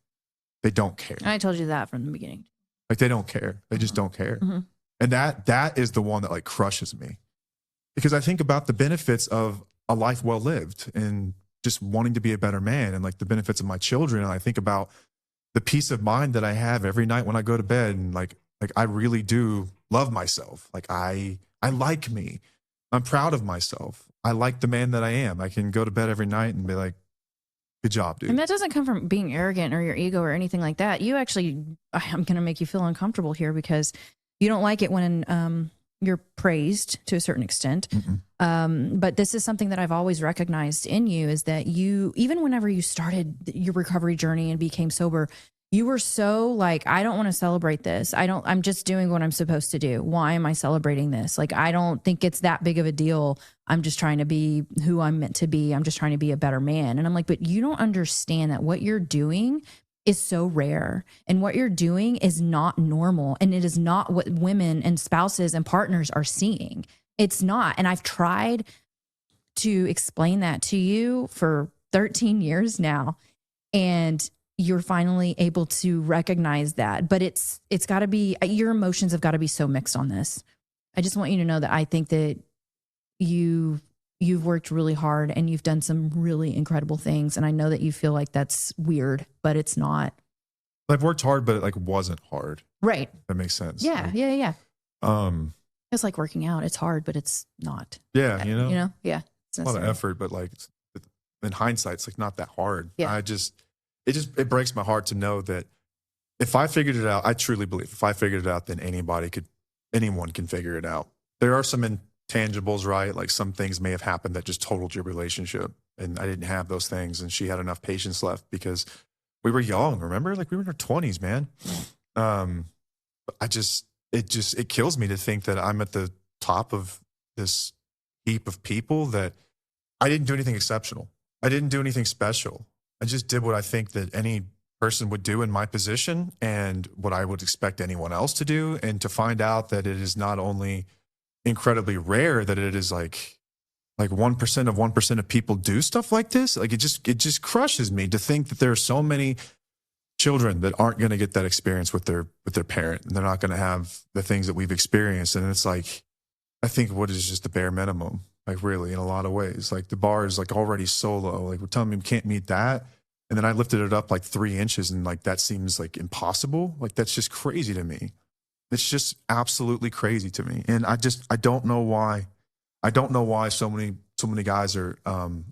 They don't care. I told you that from the beginning. Like, they don't care. They just don't care. Mm-hmm. And that is the one that, like, crushes me, because I think about the benefits of a life well lived and just wanting to be a better man, and, like, the benefits of my children. And I think about the peace of mind that I have every night when I go to bed. And like I really do love myself. Like, I like me. I'm proud of myself. I like the man that I am. I can go to bed every night and be like, good job, dude. And that doesn't come from being arrogant or your ego or anything like that. You actually, I'm going to make you feel uncomfortable here, because you don't like it when you're praised to a certain extent. But this is something that I've always recognized in you, is that you, even whenever you started your recovery journey and became sober, you were so like, I don't want to celebrate this. I'm just doing what I'm supposed to do. Why am I celebrating this? Like, I don't think it's that big of a deal. I'm just trying to be who I'm meant to be. I'm just trying to be a better man. And I'm like, but you don't understand that what you're doing is so rare, and what you're doing is not normal. And it is not what women and spouses and partners are seeing. It's not. And I've tried to explain that to you for 13 years now. and you're finally able to recognize that. But it's got to be, your emotions have got to be so mixed on this. I just want you to know that I think that you've worked really hard and you've done some really incredible things. And I know that you feel like that's weird, but it's not. I've worked hard, but it like wasn't hard. Right. That makes sense. Yeah. Like, Yeah. it's like working out. It's hard, but it's not. Yeah. You know, yeah. It's a lot of effort, but like in hindsight, it's like not that hard. Yeah. It breaks my heart to know that if I figured it out, I truly believe if I figured it out, then anyone can figure it out. There are some intangibles, right? Like some things may have happened that just totaled your relationship. And I didn't have those things. And she had enough patience left because we were young, remember? Like we were in our 20s, man. It kills me to think that I'm at the top of this heap of people that I didn't do anything exceptional. I didn't do anything special. I just did what I think that any person would do in my position and what I would expect anyone else to do. And to find out that it is not only incredibly rare, that it is like 1% of 1% of people do stuff like this. Like it just crushes me to think that there are so many children that aren't going to get that experience with their parent, and they're not going to have the things that we've experienced. And it's like, I think what is just the bare minimum, like really in a lot of ways, like the bar is like already so low. Like we're telling me we can't meet that. And then I lifted it up like 3 inches and like, that seems like impossible. Like that's just crazy to me. It's just absolutely crazy to me. And I don't know why. I don't know why so many guys are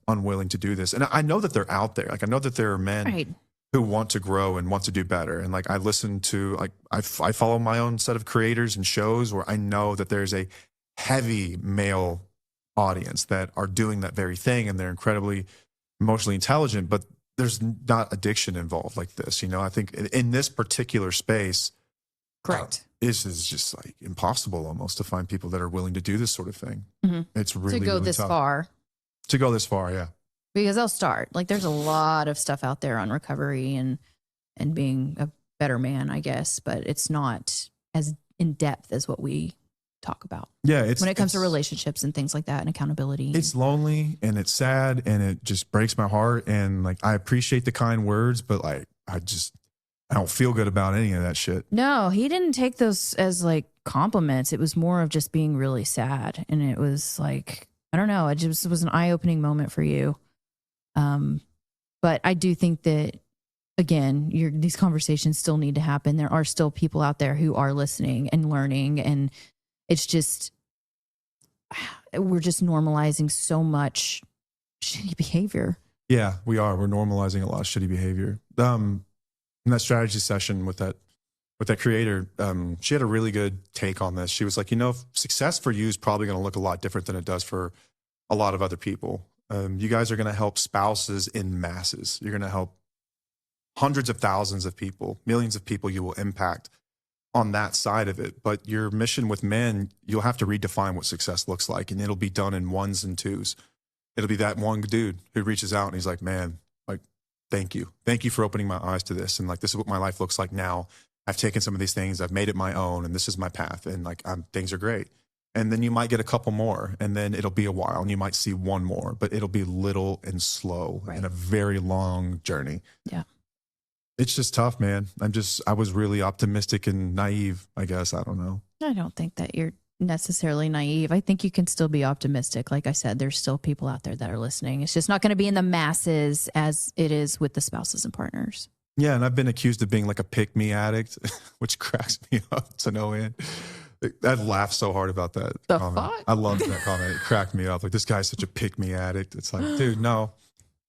unwilling to do this. And I know that they're out there. Like I know that there are men who want to grow and want to do better. And like I listen to, like I follow my own set of creators and shows where I know that there's a heavy male audience that are doing that very thing, and they're incredibly emotionally intelligent, but there's not addiction involved like this. You know, I think in this particular space, correct. This is just like impossible almost to find people that are willing to do this sort of thing. Mm-hmm. It's really to go really this tough. far. To go this far, yeah. Because they'll start. Like there's a lot of stuff out there on recovery and being a better man, I guess, but it's not as in depth as what we talk about. Yeah, when it comes to relationships and things like that and accountability. It's lonely and it's sad and it just breaks my heart. And like I appreciate the kind words, but like I don't feel good about any of that shit. No, he didn't take those as like compliments. It was more of just being really sad. And it was like, I don't know, it was an eye-opening moment for you. But I do think that, again, these conversations still need to happen. There are still people out there who are listening and learning. And it's just, we're just normalizing so much shitty behavior. Yeah, we are. We're normalizing a lot of shitty behavior. In that strategy session with that creator, she had a really good take on this. She was like, success for you is probably going to look a lot different than it does for a lot of other people. You guys are going to help spouses in masses. You're going to help hundreds of thousands of people, millions of people you will impact on that side of it. But your mission with men, you'll have to redefine what success looks like. And it'll be done in ones and twos. It'll be that one dude who reaches out and he's like, man, like, thank you. Thank you for opening my eyes to this. And like, this is what my life looks like now. I've taken some of these things, I've made it my own, and this is my path. And like, things are great. And then you might get a couple more, and then it'll be a while, and you might see one more, but it'll be little and slow and a very long journey. Yeah. It's just tough, man. I was really optimistic and naive, I guess. I don't know. I don't think that you're necessarily naive. I think you can still be optimistic. Like I said, there's still people out there that are listening. It's just not going to be in the masses as it is with the spouses and partners. Yeah. And I've been accused of being like a pick-me addict, which cracks me up to no end. I laughed so hard about that comment. Fuck? I loved that comment. It cracked me up. Like, this guy's such a pick-me addict. It's like, dude, no,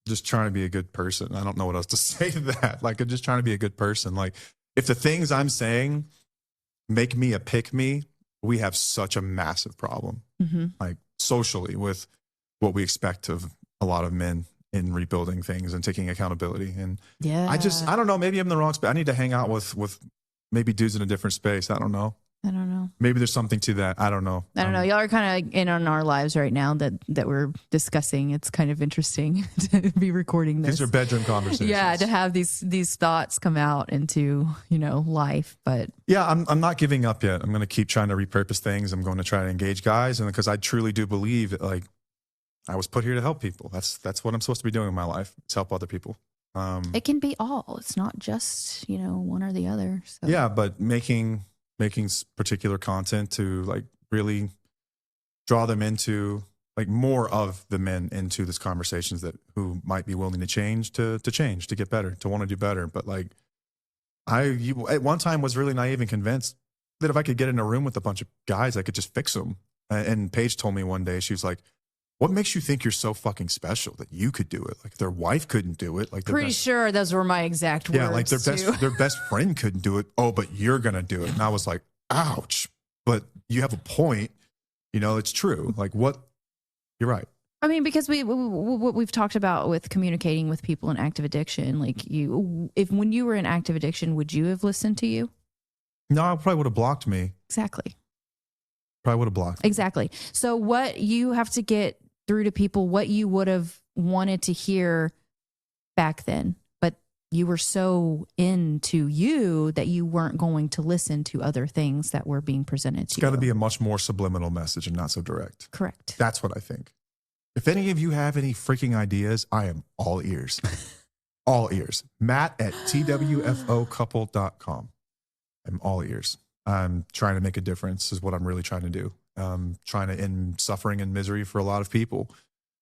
just trying to be a good person. I don't know what else to say to that. Like, I'm just trying to be a good person. Like, if the things I'm saying make me a pick-me, we have such a massive problem, like socially, with what we expect of a lot of men in rebuilding things and taking accountability. And yeah, I don't know, maybe I'm in the wrong space. I need to hang out with maybe dudes in a different space. I don't know. Maybe there's something to that. I don't know. Y'all are kind of in on our lives right now that we're discussing. It's kind of interesting to be recording this. These are bedroom conversations. Yeah, to have these thoughts come out into, life. But yeah, I'm not giving up yet. I'm going to keep trying to repurpose things. I'm going to try to engage guys, and because I truly do believe that, like, I was put here to help people. That's what I'm supposed to be doing in my life. It's help other people. It can be all. It's not just, one or the other. So. Yeah, but making particular content to like really draw them into like more of the men into this conversations that who might be willing to change to get better, to want to do better. But like you at one time was really naive and convinced that if I could get in a room with a bunch of guys, I could just fix them. And Paige told me one day, she was like, what makes you think you're so fucking special that you could do it? Like their wife couldn't do it. Like pretty sure those were my exact words. Yeah, like their best friend couldn't do it. Oh, but you're gonna do it. And I was like, ouch. But you have a point. It's true. Like what? You're right. I mean, because what we've talked about with communicating with people in active addiction, like when you were in active addiction, would you have listened to you? No, I probably would have blocked me. Exactly. Probably would have blocked me. Exactly. So what you have to get through to people, what you would have wanted to hear back then, but you were so into you that you weren't going to listen to other things that were being presented to you. It's got to be a much more subliminal message and not so direct. Correct. That's what I think. If any of you have any freaking ideas, I am all ears. All ears. Matt at twfocouple.com. I'm all ears. I'm trying to make a difference is what I'm really trying to do. Trying to end suffering and misery for a lot of people,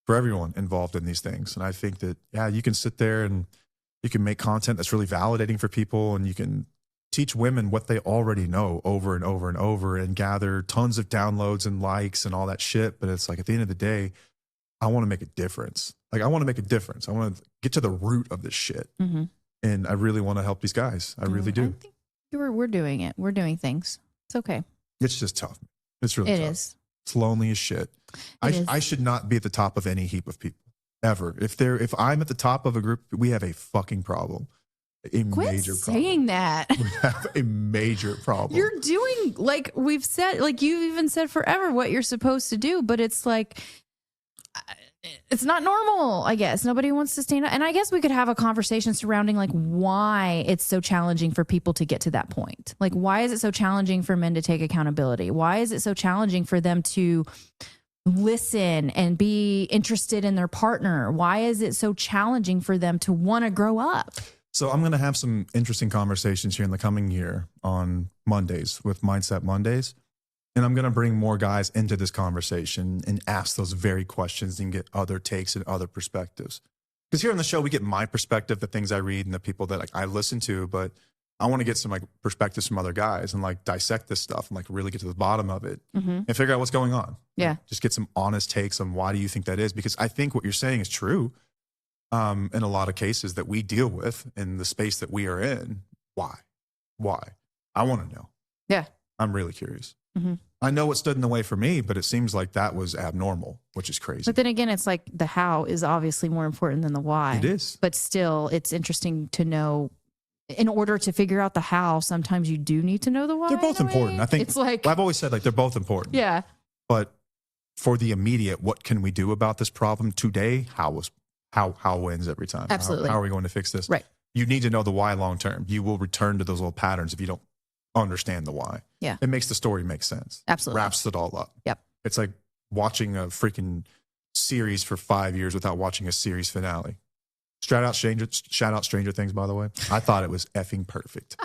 for everyone involved in these things. And I think that, yeah, you can sit there and you can make content that's really validating for people, and you can teach women what they already know over and over and over and gather tons of downloads and likes and all that shit. But it's like, at the end of the day, I want to make a difference. Like, I want to make a difference. I want to get to the root of this shit. Mm-hmm. And I really want to help these guys. I really do. I think we're doing it. We're doing things. It's okay. It's just tough. It's really tough. It is. It's lonely as shit. I should not be at the top of any heap of people ever. If I'm at the top of a group, we have a fucking problem. A Quit major saying problem. that. We have a major problem. You're doing, like we've said, like you even said forever what you're supposed to do, but it's like, it's not normal, I guess. Nobody wants to stand up. And I guess we could have a conversation surrounding like why it's so challenging for people to get to that point. Like, why is it so challenging for men to take accountability? Why is it so challenging for them to listen and be interested in their partner? Why is it so challenging for them to want to grow up? So I'm going to have some interesting conversations here in the coming year on Mondays with Mindset Mondays. And I'm going to bring more guys into this conversation and ask those very questions and get other takes and other perspectives. Because here on the show, we get my perspective, the things I read and the people that like I listen to, but I want to get some like perspectives from other guys and like dissect this stuff and like really get to the bottom of it and figure out what's going on. Yeah. Like, just get some honest takes on why do you think that is? Because I think what you're saying is true in a lot of cases that we deal with in the space that we are in. Why? I want to know. Yeah. I'm really curious. Mm-hmm. I know what stood in the way for me, but it seems like that was abnormal, which is crazy. But then again, it's like the how is obviously more important than the why. It is. But still, it's interesting to know in order to figure out the how, sometimes you do need to know the why. They're both important. I think it's like, I've always said like they're both important. Yeah. But for the immediate, what can we do about this problem today? How wins every time. Absolutely. How are we going to fix this? Right. You need to know the why long term. You will return to those old patterns if you don't understand the why. Yeah. It makes the story make sense. Absolutely. Wraps it all up. Yep. It's like watching a freaking series for 5 years without watching a series finale. Shout out Stranger Things, by the way. I thought it was effing perfect.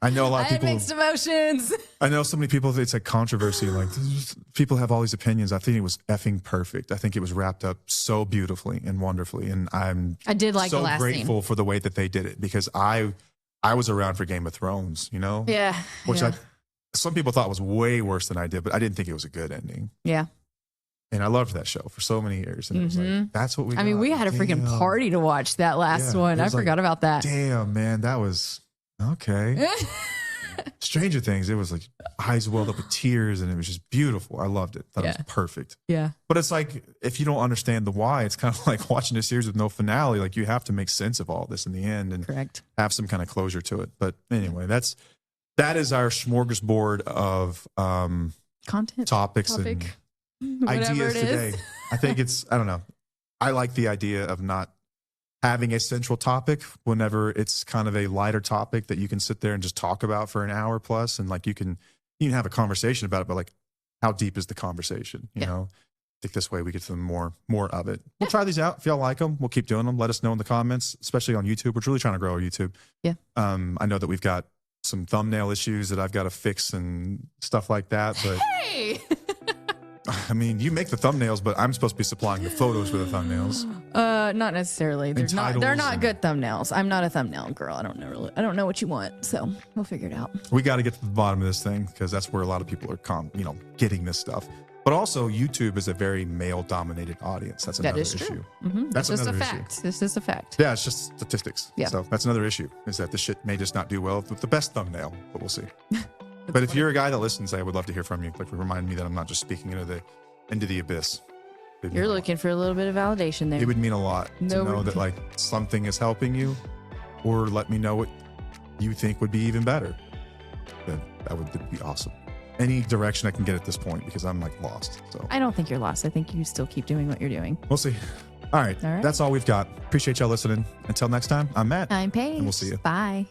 I know a lot of people. I had mixed emotions. I know so many people, it's like controversy. Like people have all these opinions. I think it was effing perfect. I think it was wrapped up so beautifully and wonderfully. And I did like so the last grateful scene. For the way that they did it, because I was around for Game of Thrones, you know? Yeah. Which some people thought was way worse than I did, but I didn't think it was a good ending. Yeah. And I loved that show for so many years. And it was like, that's what we got. I mean, we had a freaking party to watch that last one. I forgot about that. Damn, man, that was okay. Stranger Things, it was like eyes welled up with tears and it was just beautiful. I loved it. Thought it was perfect. Yeah. But it's like, if you don't understand the why, it's kind of like watching a series with no finale. Like you have to make sense of all this in the end and have some kind of closure to it. But anyway, that is our smorgasbord of content, topics and ideas today. I think I don't know. I like the idea of not having a central topic whenever it's kind of a lighter topic that you can sit there and just talk about for an hour plus. And like you can have a conversation about it, but like how deep is the conversation, you know? think this way we get to them more of it. We'll try these out. If y'all like them, we'll keep doing them. Let us know in the comments, especially on YouTube. We're really trying to grow our YouTube. Yeah. I know that we've got some thumbnail issues that I've got to fix and stuff like that. But Hey. I mean, you make the thumbnails, but I'm supposed to be supplying the photos for the thumbnails. Not necessarily. They're not good thumbnails. I'm not a thumbnail girl. I don't know what you want. So we'll figure it out. We got to get to the bottom of this thing because that's where a lot of people are, getting this stuff. But also, YouTube is a very male-dominated audience. That's another issue. True. Mm-hmm. That's just another a issue. fact. This is a fact. Yeah, it's just statistics. Yeah. So that's another issue, is that the shit may just not do well with the best thumbnail, but we'll see. But if you're a guy that listens, I would love to hear from you. Like, remind me that I'm not just speaking into the abyss. You're looking for a little bit of validation there. It would mean a lot to know that like something is helping you, or let me know what you think would be even better. That would be awesome. Any direction I can get at this point, because I'm like lost. So I don't think you're lost. I think you still keep doing what you're doing. We'll see. All right. That's all we've got. Appreciate y'all listening. Until next time, I'm Matt. I'm Paige. And we'll see you. Bye.